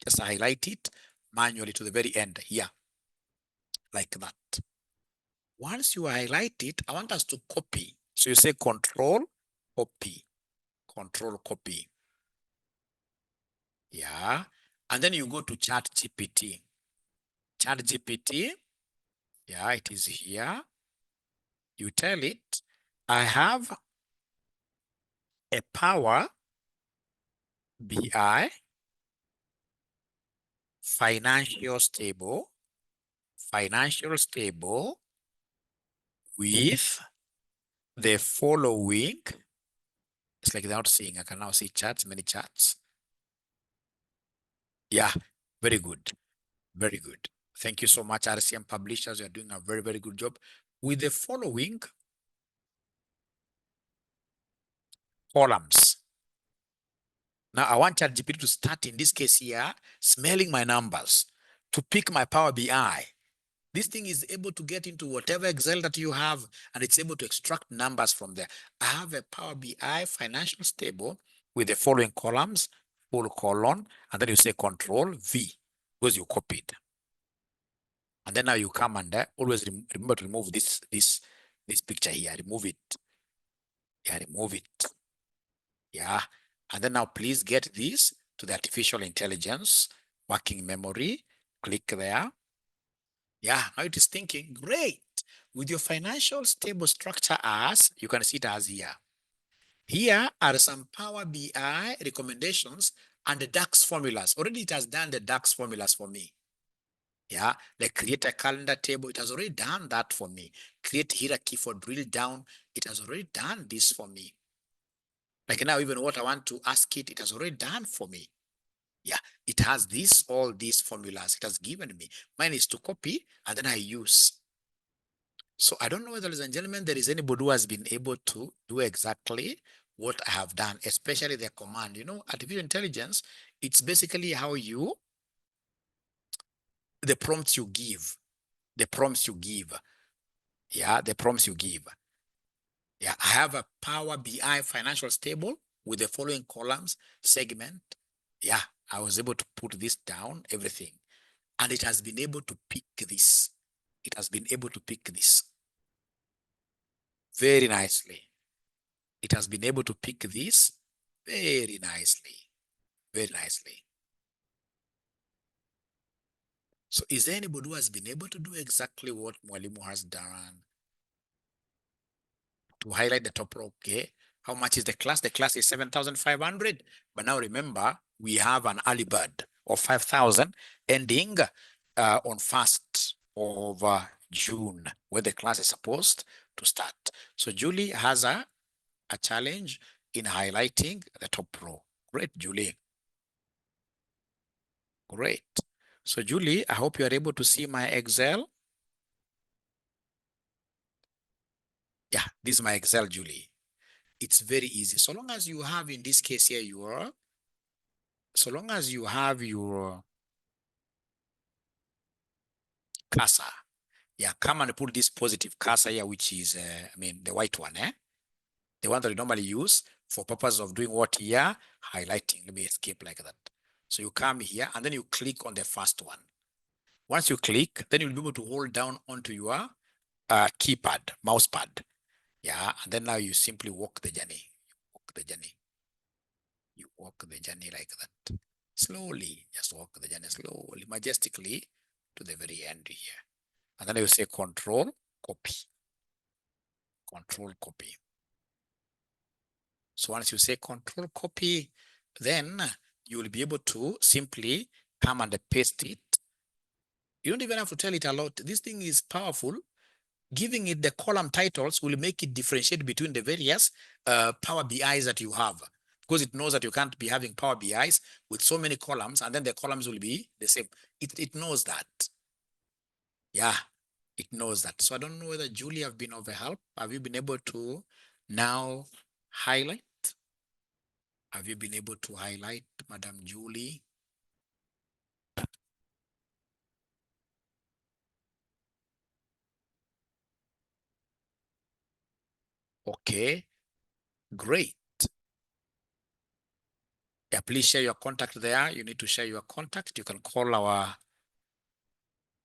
Just highlight it manually to the very end here. Like that. Once you highlight it, I want us to copy. So you say control, copy. Control, copy. Yeah. And then you go to ChatGPT. ChatGPT. Yeah, it is here. You tell it, I have a Power BI financial stable with the following. It's like they're not seeing. I can now see charts, many charts. Yeah, very good. Very good. Thank you so much, RCM publishers. You're doing a very, very good job with the following columns. Now I want ChatGPT to start, in this case here, smelling my numbers to pick my Power BI. This thing is able to get into whatever Excel that you have, and it's able to extract numbers from there. I have a Power BI financial stable with the following columns, full colon, and then you say Control V, because you copied. And then now you come and always remember to remove this picture here. Remove it. Yeah, remove it. Yeah. And then now please get this to the artificial intelligence working memory. Click there. Yeah, now it is thinking, great. With your financial stable structure as, you can see it as here. Here are some Power BI recommendations and the DAX formulas. Already it has done the DAX formulas for me. Yeah, like create a calendar table. It has already done that for me. Create hierarchy for drill down. It has already done this for me. Like now, even what I want to ask it, it has already done for me. Yeah, it has this, all these formulas it has given me. Mine is to copy and then I use. So I don't know whether, ladies and gentlemen, there is anybody who has been able to do exactly what I have done, especially the command. You know, artificial intelligence, it's basically how you, the prompts you give, the prompts you give. Yeah, the prompts you give. Yeah, I have a Power BI financial table with the following columns, segment. Yeah, I was able to put this down, everything. And it has been able to pick this. It has been able to pick this very nicely. It has been able to pick this very nicely, very nicely. So is there anybody who has been able to do exactly what Mwalimu has done to highlight the top row? Okay. How much is the class? The class is 7,500. But now remember, we have an early bird of 5,000 ending on 1st of June, where the class is supposed to start. So Julie has a challenge in highlighting the top row. Great, Julie. Great. So Julie, I hope you are able to see my Excel. Yeah, this is my Excel, Julie. It's very easy. So long as you have, in this case here, so long as you have your cursor, yeah, come and put this positive cursor here, which is, the white one, the one that we normally use for purpose of doing what here? Highlighting. Let me escape like that. So you come here and then you click on the first one. Once you click, then you'll be able to hold down onto your keypad, mouse pad. Yeah, and then now you simply walk the journey. Walk the journey. You walk the journey like that. Slowly, just walk the journey slowly, majestically to the very end here. And then you say control, copy. Control, copy. So once you say control, copy, then you will be able to simply come and paste it. You don't even have to tell it a lot. This thing is powerful. Giving it the column titles will make it differentiate between the various Power BIs that you have, because it knows that you can't be having Power BIs with so many columns and then the columns will be the same. It knows that. Yeah, it knows that. So I don't know whether Julie have been of help. Have you been able to now highlight? Have you been able to highlight, Madam Julie? Okay, great. Yeah, please share your contact there. You need to share your contact. You can call our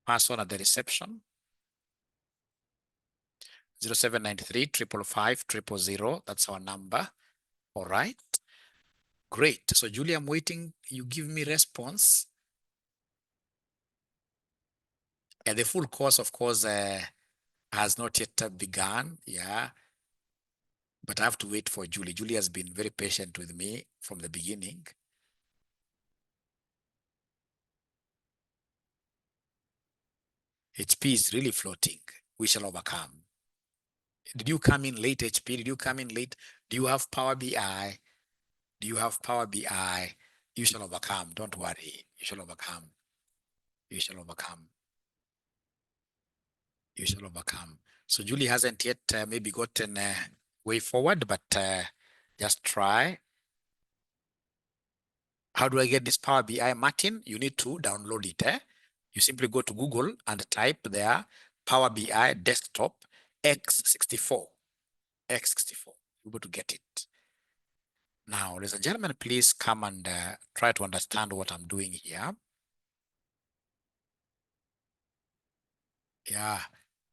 person at the reception. 0793 555 000. That's our number. All right. Great. So Julie, I'm waiting. You give me response. And the full course, of course, has not yet begun. Yeah. But I have to wait for Julie. Julie has been very patient with me from the beginning. HP is really floating. We shall overcome. Did you come in late, HP? Did you come in late? Do you have Power BI? Do you have Power BI? You shall overcome. Don't worry. You shall overcome. You shall overcome. You shall overcome. So Julie hasn't yet maybe gotten way forward, but just try. How do I get this Power BI, Martin? You need to download it. You simply go to Google and type there Power BI Desktop X64. X64. You're able to get it. Now, ladies and gentlemen, please come and try to understand what I'm doing here. Yeah.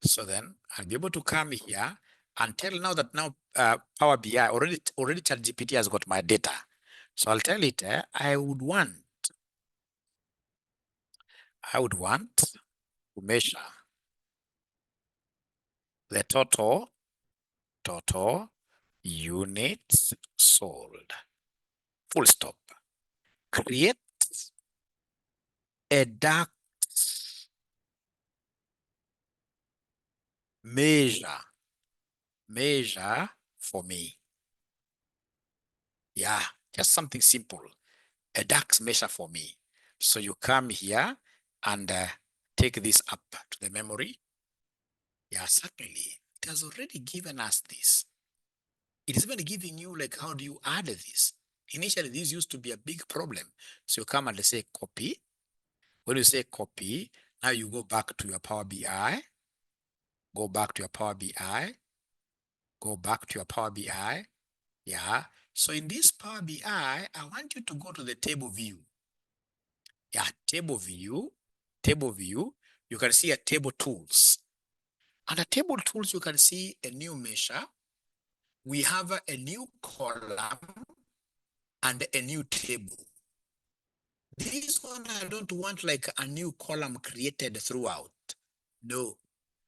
So then I'll be able to come here and tell now that Power BI already ChatGPT has got my data. So I'll tell it I would want to measure the total units sold. Full stop. Create a DAX measure for me. Yeah, just something simple. a DAX measure for me. So you come here and take this up to the memory. Yeah, certainly. It has already given us this. It is even giving you like, how do you add this? Initially, this used to be a big problem. So you come and say copy. When you say copy, now you go back to your Power BI, go back to your Power BI, go back to your Power BI. Yeah. So in this Power BI, I want you to go to the table view. Yeah, table view, you can see a table tools. Under table tools, you can see a new measure. We have a new column and a new table. This one, I don't want like a new column created throughout. No,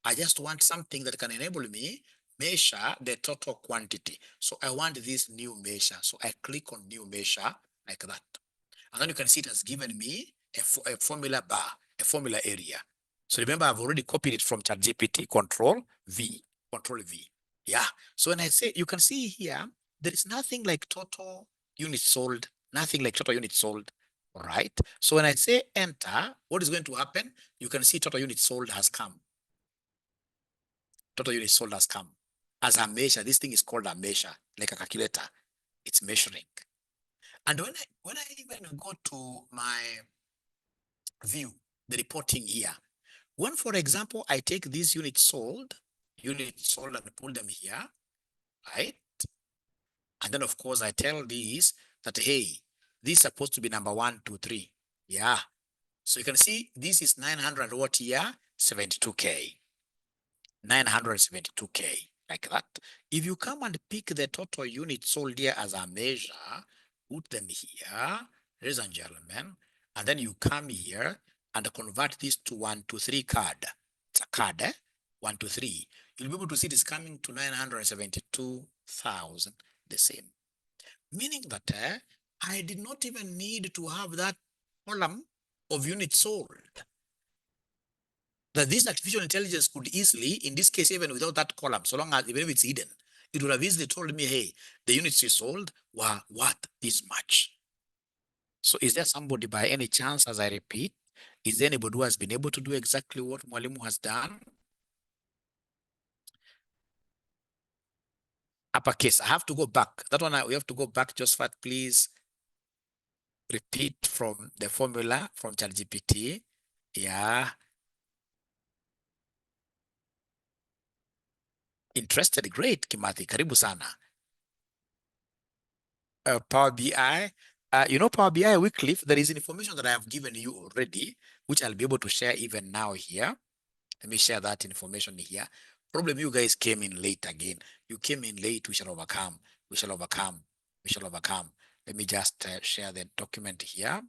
I just want something that can enable me measure the total quantity. So I want this new measure. So I click on new measure like that. And then you can see it has given me a formula bar, a formula area. So remember, I've already copied it from ChatGPT, Control V. Yeah. So when I say, you can see here, there is nothing like total units sold, nothing like total units sold. All right. So when I say enter, what is going to happen? You can see total units sold has come. Total units sold has come. As a measure, this thing is called a measure, like a calculator. It's measuring. And when I even go to my view, the reporting here, when, for example, I take these units sold and pull them here, right? And then, of course, I tell these that, hey, this is supposed to be number 1, 2, 3. Yeah. So you can see this is 900 what here? 72K. 972K, like that. If you come and pick the total units sold here as a measure, put them here, ladies and gentlemen, and then you come here and convert this to 1, 2, 3 card. It's a card, 1, 2, 3. You'll be able to see it is coming to 972,000, the same. Meaning that I did not even need to have that column of units sold. That this artificial intelligence could easily, in this case, even without that column, so long as even if it's hidden, it would have easily told me, hey, the units you sold were worth this much. So is there somebody by any chance, as I repeat, is there anybody who has been able to do exactly what Mwalimu has done? Uppercase, I have to go back. That one, we have to go back, Josephat, please. Repeat from the formula from ChatGPT. Yeah. Interested? Great, Kimathi. Karibu sana. Power BI. You know, Power BI Wycliffe, there is information that I have given you already, which I'll be able to share even now here. Let me share that information here. Problem, you guys came in late again. You came in late, we shall overcome. We shall overcome. We shall overcome. Let me just share the document here.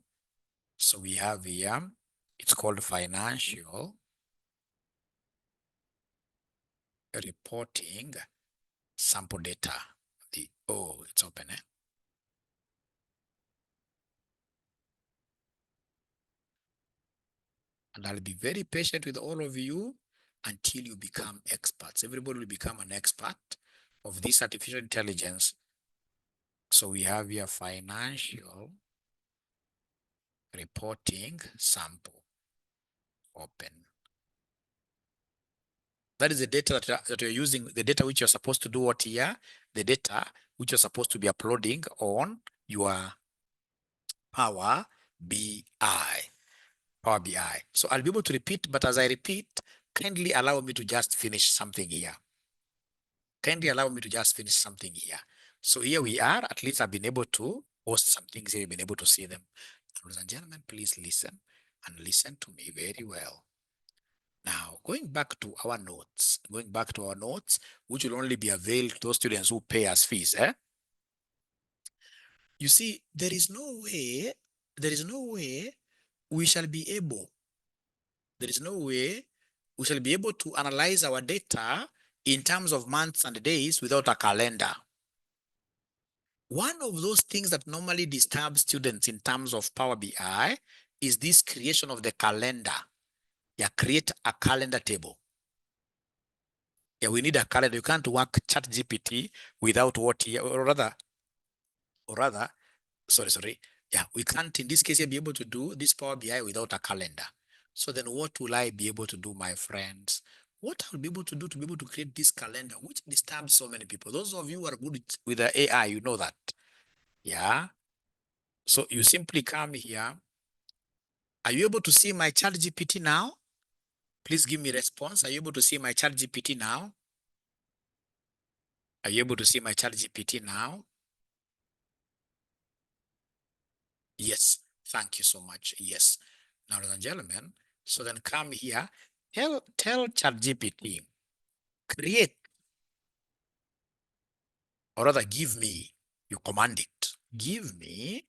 So we have here, it's called financial reporting sample data. It's open. And I'll be very patient with all of you until you become experts. Everybody will become an expert of this artificial intelligence. So we have here financial reporting sample open. That is the data that you're using, the data which you're supposed to do what here, the data which you're supposed to be uploading on your Power BI. Power BI. So I'll be able to repeat, but as I repeat, kindly allow me to just finish something here. Kindly allow me to just finish something here. So here we are, at least I've been able to post some things here, you've been able to see them. Ladies and gentlemen, please listen and listen to me very well. Now, going back to our notes, which will only be available to those students who pay us fees. You see, there is no way we shall be able to analyze our data in terms of months and days without a calendar. One of those things that normally disturb students in terms of Power BI is this creation of the calendar. Yeah, create a calendar table. Yeah, we need a calendar. You can't work ChatGPT without what here, or rather, sorry. Yeah, we can't in this case be able to do this Power BI without a calendar. So then what will I be able to do, my friends? What I'll be able to do to be able to create this calendar, which disturbs so many people. Those of you who are good with the AI, you know that. Yeah. So you simply come here. Are you able to see my chat GPT now? Please give me response. Are you able to see my chat GPT now? Are you able to see my chat GPT now? Yes. Thank you so much. Yes. Now, ladies and gentlemen, so then come here. Tell ChatGPT, create, or rather give me, you command it, give me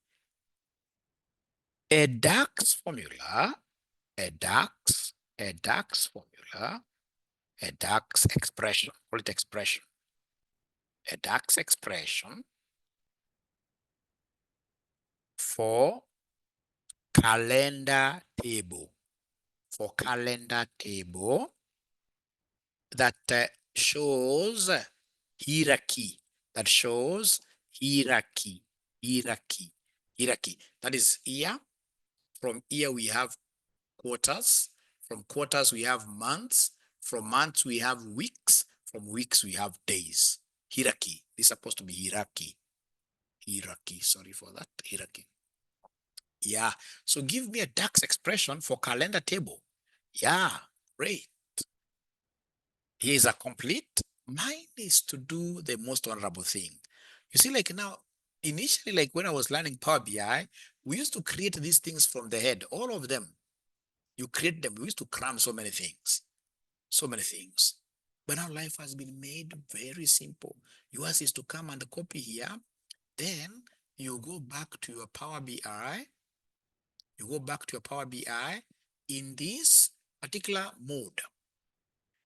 a DAX formula, a DAX formula, a DAX expression, call it expression, a DAX expression for calendar table, that shows hierarchy, that shows hierarchy, hierarchy, hierarchy. That is here. From here we have quarters. From quarters we have months. From months we have weeks. From weeks we have days. Hierarchy. This is supposed to be hierarchy. Hierarchy. Sorry for that. Hierarchy. Yeah. So give me a DAX expression for calendar table. Yeah. Great. He is a complete. Mine is to do the most honorable thing. You see, like now, initially, like when I was learning Power BI, we used to create these things from the head, all of them. You create them. We used to cram so many things, so many things. But now life has been made very simple. Yours is to come and copy here. Then you go back to your Power BI. You go back to your Power BI in this particular mode.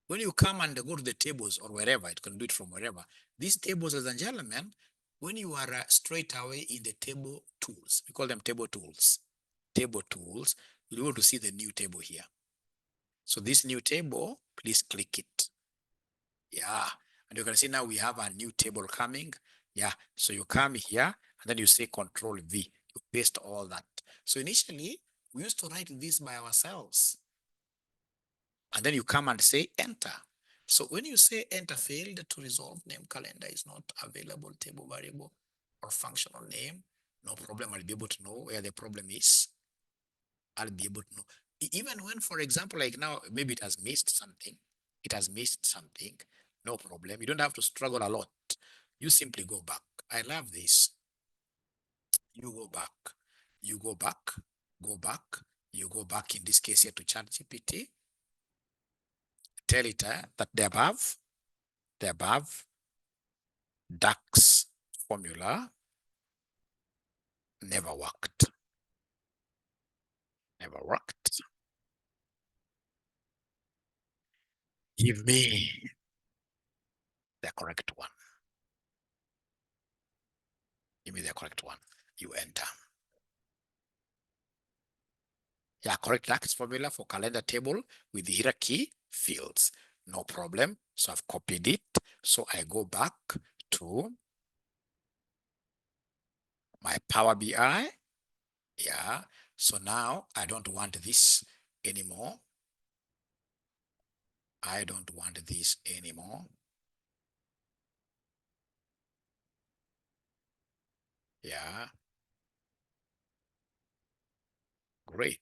When you come and go to the tables or wherever, it can do it from wherever. These tables, ladies and gentlemen, when you are straight away in the table tools, we call them table tools. Table tools, you'll be able to see the new table here. So this new table, please click it. Yeah. And you can see now we have a new table coming. Yeah. So you come here and then you say Control V. You paste all that. So initially, we used to write this by ourselves. And then you come and say enter. So when you say enter, failed to resolve, name calendar is not available, table variable or functional name, no problem. I'll be able to know where the problem is. I'll be able to know. Even when, for example, like now, maybe it has missed something. It has missed something. No problem. You don't have to struggle a lot. You simply go back. I love this. You go back. You go back. Go back. You go back in this case here to ChatGPT. Tell it that the above DAX formula never worked. Never worked. Give me the correct one. Give me the correct one. You enter. Yeah, correct DAX formula for calendar table with the hierarchy fields. No problem. So I've copied it. So I go back to my Power BI. Yeah. So now I don't want this anymore. I don't want this anymore. Yeah. Great.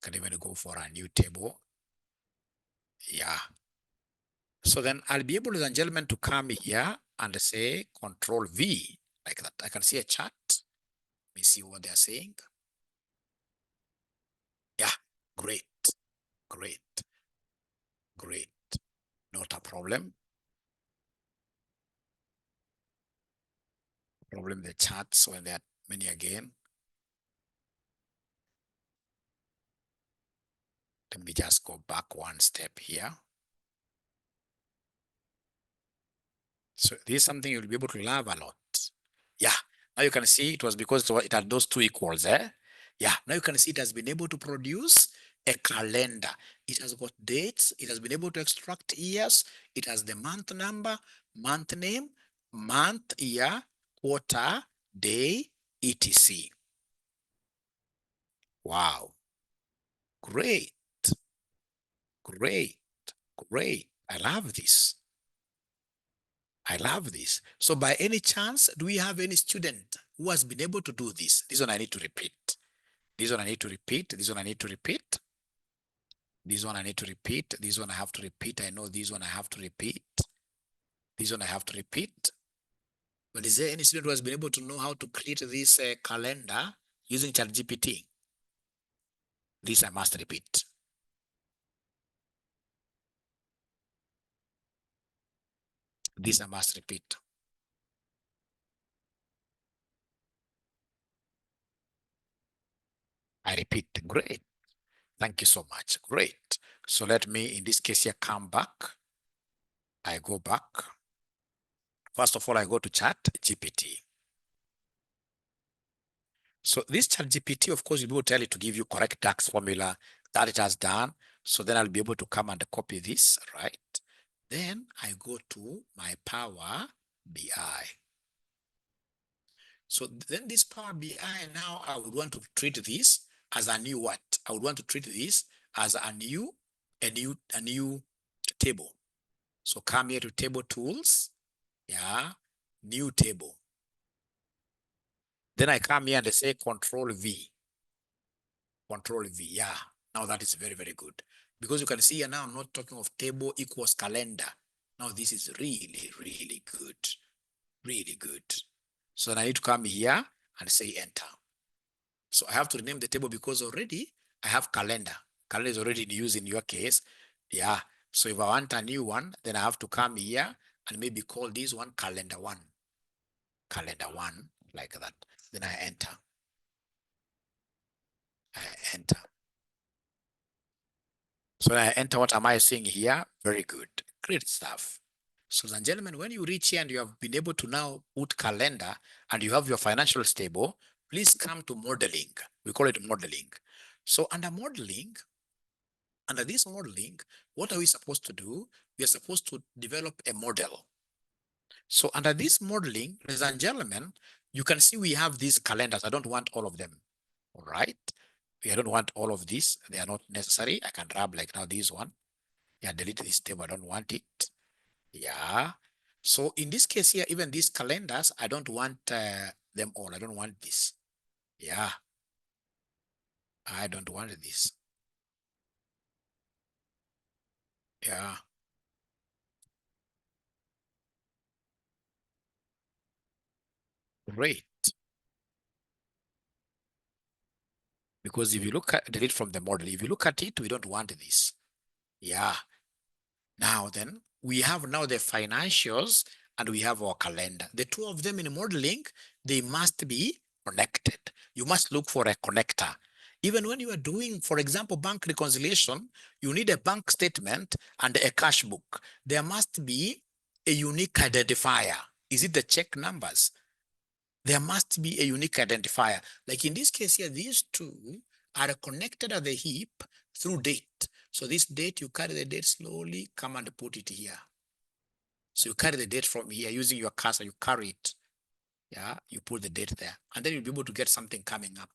Can even go for a new table. Yeah. So then I'll be able, ladies and gentlemen, to come here and say Control V like that. I can see a chat. Let me see what they're saying. Yeah, great, great, great. Not a problem. Problem the chats when there are many again. Let me just go back one step here. So this is something you'll be able to love a lot. Yeah, now you can see it was because it had those two equals, eh? Yeah, now you can see it has been able to produce a calendar. It has got dates. It has been able to extract years. It has the month number, month name, month, year, quarter, day, etc. Wow. Great. Great. Great. I love this. I love this. So by any chance, do we have any student who has been able to do this? This one I need to repeat. This one I need to repeat. This one I need to repeat. This one I need to repeat. This one I have to repeat. I know this one I have to repeat. This one I have to repeat. But is there any student who has been able to know how to create this calendar using ChatGPT? This I must repeat. This I must repeat. I repeat. Great. Thank you so much. Great. So let me, in this case here, come back. I go back. First of all, I go to ChatGPT. So this ChatGPT, of course, will tell you to give you correct tax formula that it has done. So then I'll be able to come and copy this, right? Then I go to my Power BI. So then this Power BI, now I would want to treat this as a new what? I would want to treat this as a new table. So come here to table tools. Yeah, new table. Then I come here and I say Control V. Control V. Yeah. Now that is very, very good. Because you can see here now I'm not talking of table equals calendar. Now this is really, really good. Really good. So then I need to come here and say enter. So I have to rename the table because already I have calendar. Calendar is already in use in your case. Yeah. So if I want a new one, then I have to come here and maybe call this one calendar one. Calendar one, like that. Then I enter. I enter. So I enter. What am I seeing here? Very good. Great stuff. So, ladies and gentlemen, when you reach here and you have been able to now put calendar and you have your financial stable, please come to modeling. We call it modeling. So under modeling, under this modeling, what are we supposed to do? We are supposed to develop a model. So under this modeling, ladies and gentlemen, you can see we have these calendars. I don't want all of them. All right. I don't want all of these. They are not necessary. I can grab like now this one. Yeah, delete this table. I don't want it. Yeah. So in this case here, even these calendars, I don't want them all. I don't want this. Yeah. I don't want this. Yeah. Great. Because if you look at delete from the model, if you look at it, we don't want this. Yeah. Now then, we have now the financials and we have our calendar. The two of them in modeling, they must be connected. You must look for a connector. Even when you are doing, for example, bank reconciliation, you need a bank statement and a cash book. There must be a unique identifier. Is it the check numbers? There must be a unique identifier. Like in this case here, these two are connected at the hip through date. So this date, you carry the date slowly, come and put it here. So you carry the date from here using your cursor, you carry it. Yeah, you put the date there. And then you'll be able to get something coming up.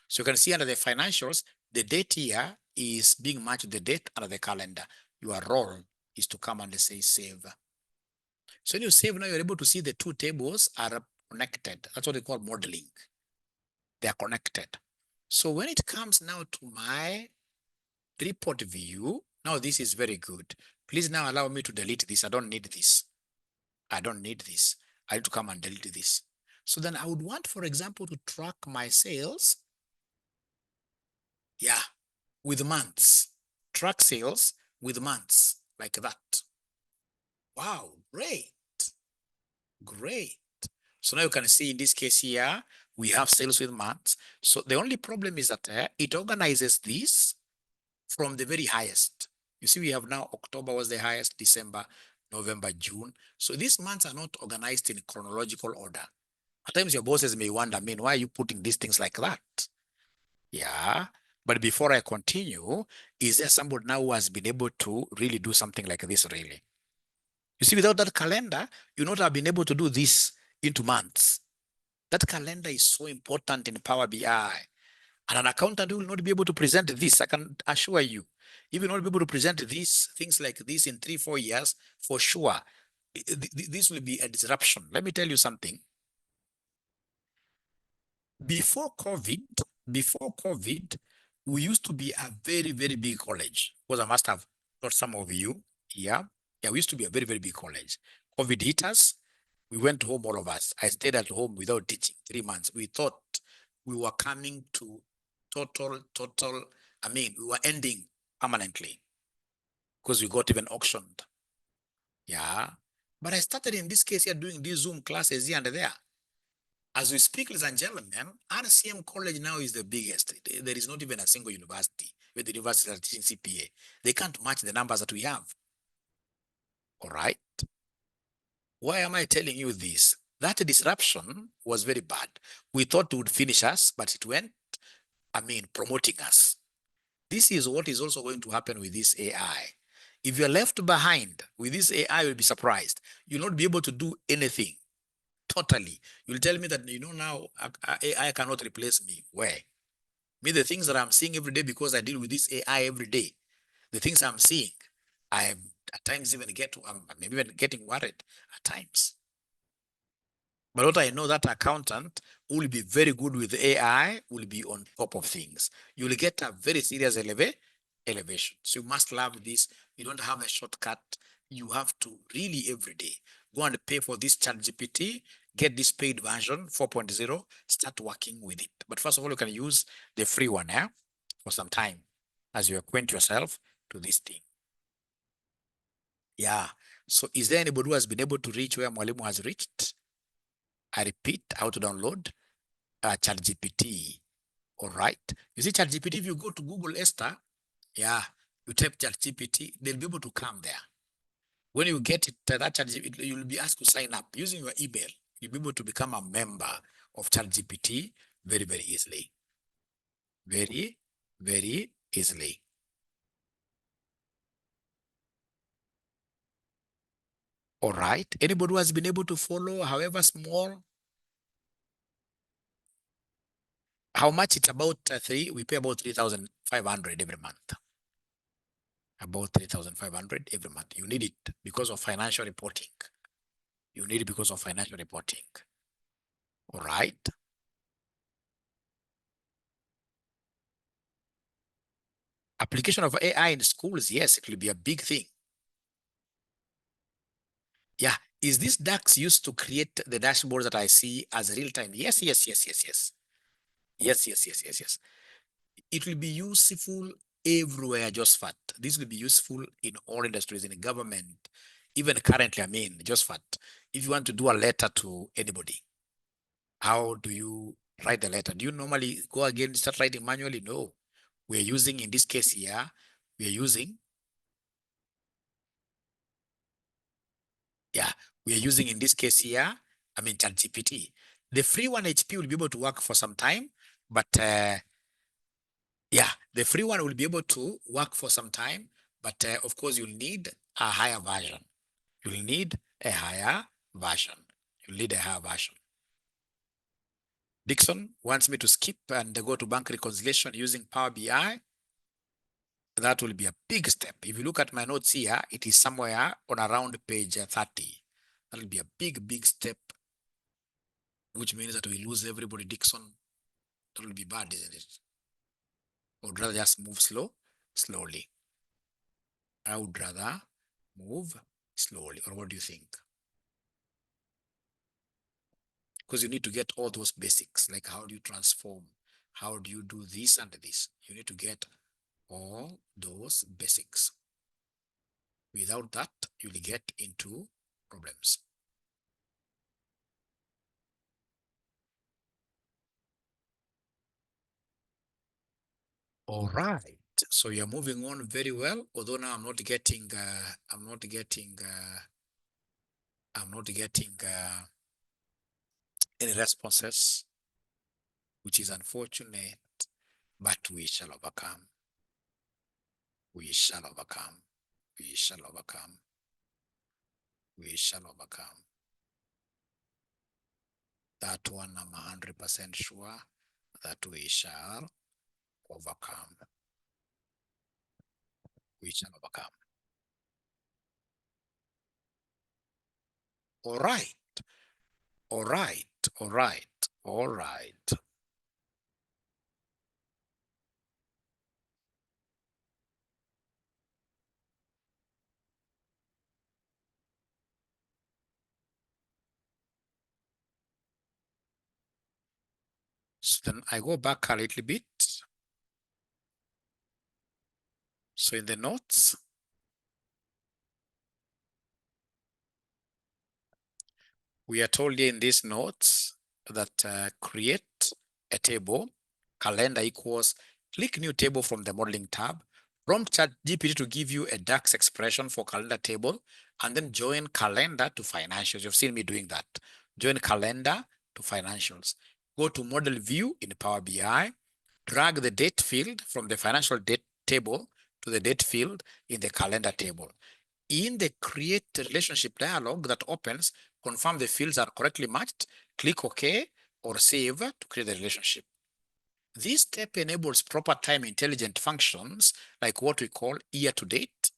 So you can see under the financials, the date here is being matched with the date under the calendar. Your role is to come and say save. So when you save, now you're able to see the two tables are connected. That's what they call modeling. They are connected. So when it comes now to my report view, now this is very good. Please now allow me to delete this. I don't need this. I don't need this. I need to come and delete this. So then I would want, for example, to track my sales. Yeah, with months. Track sales with months, like that. Wow, great. Great. So now you can see in this case here, we have sales with months. So the only problem is that it organizes this from the very highest. You see, we have now October was the highest, December, November, June. So these months are not organized in chronological order. At times your bosses may wonder, I mean, why are you putting these things like that? Yeah. But before I continue, is there somebody now who has been able to really do something like this really? You see, without that calendar, you not have been able to do this into months. That calendar is so important in Power BI. And an accountant will not be able to present this, I can assure you. If you will not be able to present these things like this in 3-4 years, for sure, this will be a disruption. Let me tell you something. Before COVID, before COVID, we used to be a very, very big college. Because I must have taught some of you. Yeah. Yeah, we used to be a very, very big college. COVID hit us. We went home, all of us. I stayed at home without teaching 3 months. We thought we were coming to total, we were ending permanently because we got even auctioned. Yeah. But I started in this case here doing these Zoom classes here and there. As we speak, ladies and gentlemen, RCM College now is the biggest. There is not even a single university where the universities are teaching CPA. They can't match the numbers that we have. All right. Why am I telling you this? That disruption was very bad. We thought it would finish us, but it went, promoting us. This is what is also going to happen with this AI. If you're left behind with this AI, you'll be surprised. You'll not be able to do anything. Totally. You'll tell me that, now AI cannot replace me. Where? Me, the things that I'm seeing every day, because I deal with this AI every day, the things I'm seeing, I at times even maybe even getting worried at times. But what I know, that accountant who will be very good with AI will be on top of things. You will get a very serious elevation. So you must love this. You don't have a shortcut. You have to really every day go and pay for this ChatGPT, get this paid version 4.0, start working with it. But first of all, you can use the free one for some time as you acquaint yourself to this thing. Yeah. So is there anybody who has been able to reach where Mwalimu has reached? I repeat, how to download ChatGPT. All right. You see ChatGPT, if you go to Google Esther, yeah, you type ChatGPT, they'll be able to come there. When you get it, that ChatGPT, you'll be asked to sign up using your email. You'll be able to become a member of ChatGPT very, very easily. Very, very easily. All right. Anybody who has been able to follow, however small, how much? It's about we pay about 3,500 every month. About 3,500 every month. You need it because of financial reporting. You need it because of financial reporting. All right. Application of AI in schools, yes, it will be a big thing. Yeah. Is this DAX used to create the dashboards that I see as real time? Yes, yes, yes, yes, yes. Yes, yes, yes, yes, yes. It will be useful everywhere, Josephat. This will be useful in all industries, in the government, even currently, Josephat, if you want to do a letter to anybody, how do you write the letter? Do you normally go again, start writing manually? No. We're using, in this case here, we're using in this case here, ChatGPT. The free one HP will be able to work for some time, but the free one will be able to work for some time, but of course you'll need a higher version. You'll need a higher version. You'll need a higher version. Dixon wants me to skip and go to bank reconciliation using Power BI. That will be a big step. If you look at my notes here, it is somewhere on around page 30. That will be a big, big step, which means that we lose everybody, Dixon. That will be bad, isn't it? I would rather just move slowly. I would rather move slowly. Or what do you think? Because you need to get all those basics, like how do you transform? How do you do this and this? You need to get all those basics. Without that, you'll get into problems. All right. So you're moving on very well, although now I'm not getting any responses, which is unfortunate, but we shall overcome. We shall overcome. We shall overcome. We shall overcome. That one I'm 100% sure that we shall overcome. We shall overcome. All right. All right. All right. All right. So then I go back a little bit. So in the notes, we are told here in these notes that create a table, calendar equals, click new table from the modeling tab, prompt ChatGPT to give you a DAX expression for calendar table, and then join calendar to financials. You've seen me doing that. Join calendar to financials. Go to model view in Power BI, drag the date field from the financial date table to the date field in the calendar table. In the create relationship dialog that opens, confirm the fields are correctly matched, click OK or save to create the relationship. This step enables proper time intelligent functions like what we call year to date,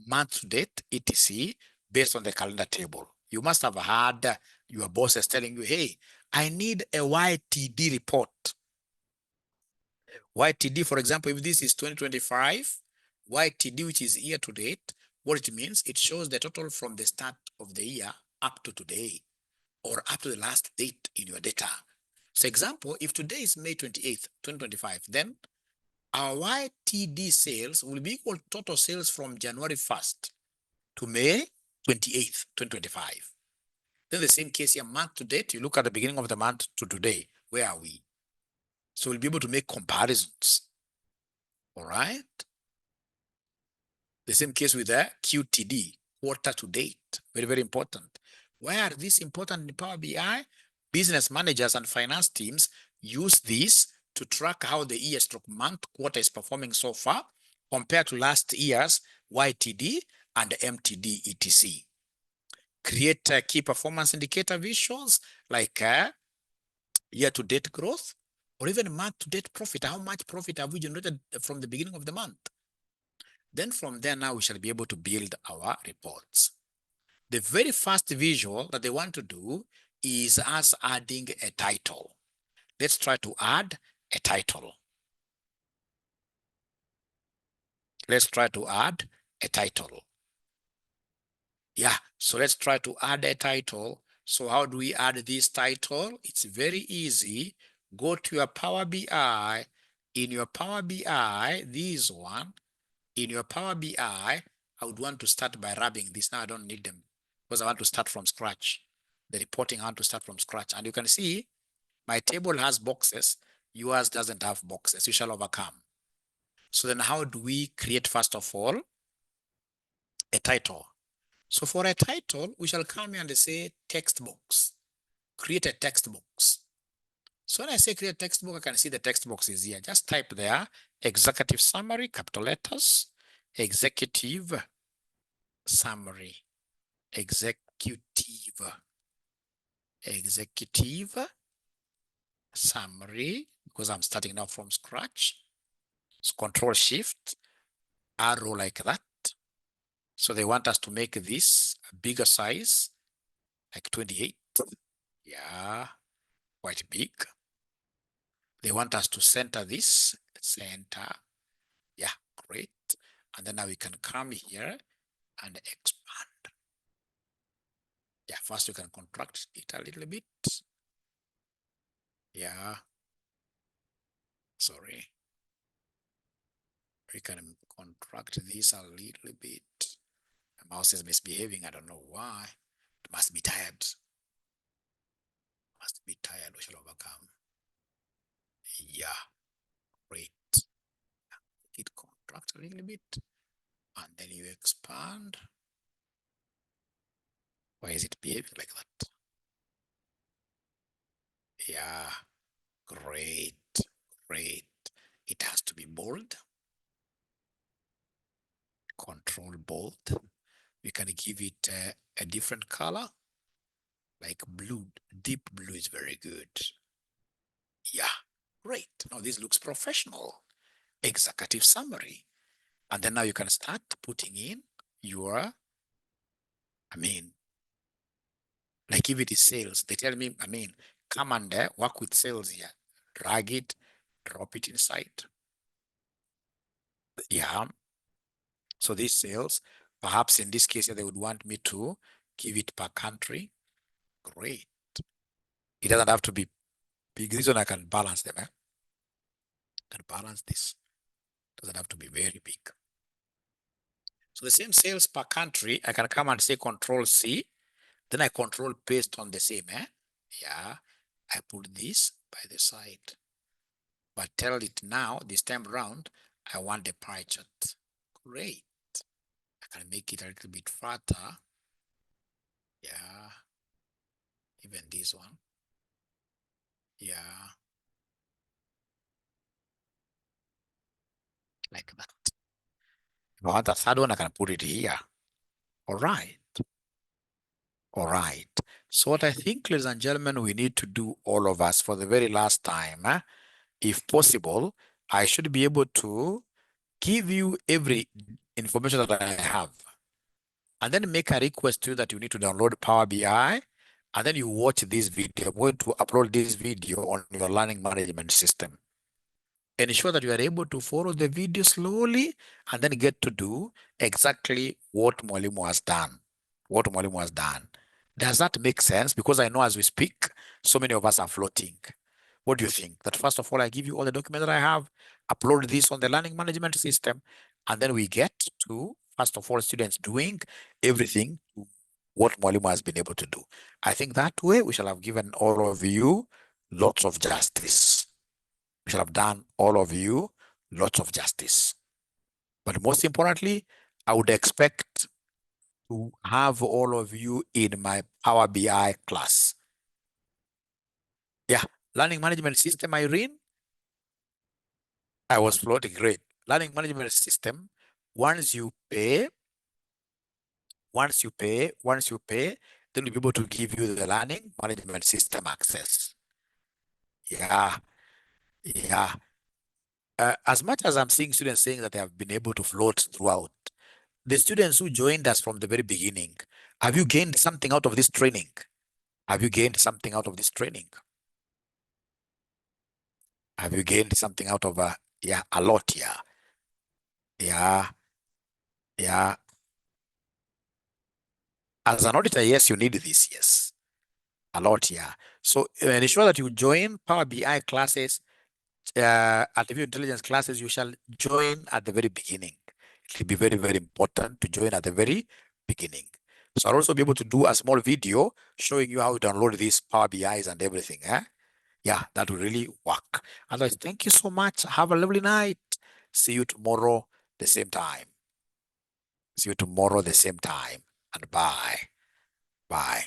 month to date, etc., based on the calendar table. You must have had your bosses telling you, hey, I need a YTD report. YTD, for example, if this is 2025, YTD, which is year to date, what it means, it shows the total from the start of the year up to today or up to the last date in your data. So example, if today is May 28th, 2025, then our YTD sales will be equal to total sales from January 1st to May 28th, 2025. Then the same case here, month to date, you look at the beginning of the month to today, where are we? So we'll be able to make comparisons, all right? The same case with the QTD, quarter to date, very, very important. Why are these important in Power BI? Business managers and finance teams use this to track how the year stroke month quarter is performing so far compared to last year's YTD and MTD etc. Create key performance indicator visuals like year-to-date growth or even month-to-date profit. How much profit have we generated from the beginning of the month? Then from there now we shall be able to build our reports. The very first visual that they want to do is us adding a title. Let's try to add a title. Let's try to add a title. Yeah, so let's try to add a title. So how do we add this title? It's very easy. Go to your Power BI. In your Power BI, this one, in your Power BI, I would want to start by rubbing this. Now I don't need them because I want to start from scratch. The reporting, I want to start from scratch. And you can see my table has boxes. Yours doesn't have boxes. You shall overcome. So then how do we create, first of all, a title? So for a title, we shall come here and say text box. Create a text box. So when I say create text box, I can see the text box is here. Just type there, executive summary, capital letters, executive summary, executive summary, because I'm starting now from scratch. So Control Shift, arrow like that. So they want us to make this a bigger size, like 28. Yeah, quite big. They want us to center this, center. Yeah, great. And then now we can come here and expand. Yeah, first we can contract it a little bit. Yeah, sorry. We can contract this a little bit. The mouse is misbehaving. I don't know why. It must be tired. Must be tired. We shall overcome. Yeah, great. It contract a little bit. And then you expand. Why is it behaving like that? Yeah, great, great. It has to be bold. Control bold. We can give it a different color. like blue, deep blue is very good. Yeah, great. Now this looks professional. Executive summary. And then now you can start putting in your, like if it is sales, they tell me, come and work with sales here. Drag it, drop it inside. Yeah. So these sales, perhaps in this case, they would want me to give it per country. Great. It doesn't have to be big. This one I can balance them. I can balance this. Doesn't have to be very big. So the same sales per country, I can come and say Control C. Then I control paste on the same. Yeah. I put this by the side. But tell it now, this time around, I want the pie chart. Great. I can make it a little bit fatter. Yeah. Even this one. Yeah. Like that. If I want a third one, I can put it here. All right. All right. So what I think, ladies and gentlemen, we need to do, all of us, for the very last time, if possible, I should be able to give you every information that I have, and then make a request to you that you need to download Power BI, and then you watch this video. I'm going to upload this video on your learning management system. Ensure that you are able to follow the video slowly and then get to do exactly what Mwalimu has done. Does that make sense? Because I know as we speak, so many of us are floating. What do you think? That first of all, I give you all the documents that I have, upload this on the learning management system, and then we get to, first of all, students doing everything what Mwalimu has been able to do. I think that way we shall have given all of you lots of justice. We shall have done all of you lots of justice. But most importantly, I would expect to have all of you in my Power BI class. Yeah, learning management system, Irene. I was floating, great. Learning management system, once you pay, then we'll be able to give you the learning management system access. Yeah, yeah. As much as I'm seeing students saying that they have been able to float throughout, the students who joined us from the very beginning, have you gained something out of this training? Have you gained something out of this training? Have you gained something out of, yeah, a lot, yeah. Yeah, yeah. As an auditor, yes, you need this, yes. A lot, yeah. So ensure that you join Power BI classes, artificial intelligence classes. You shall join at the very beginning. It will be very, very important to join at the very beginning. So I'll also be able to do a small video showing you how to download these Power BIs and everything. Yeah, that will really work. Otherwise, thank you so much. Have a lovely night. See you tomorrow, the same time. See you tomorrow, the same time. And bye. Bye.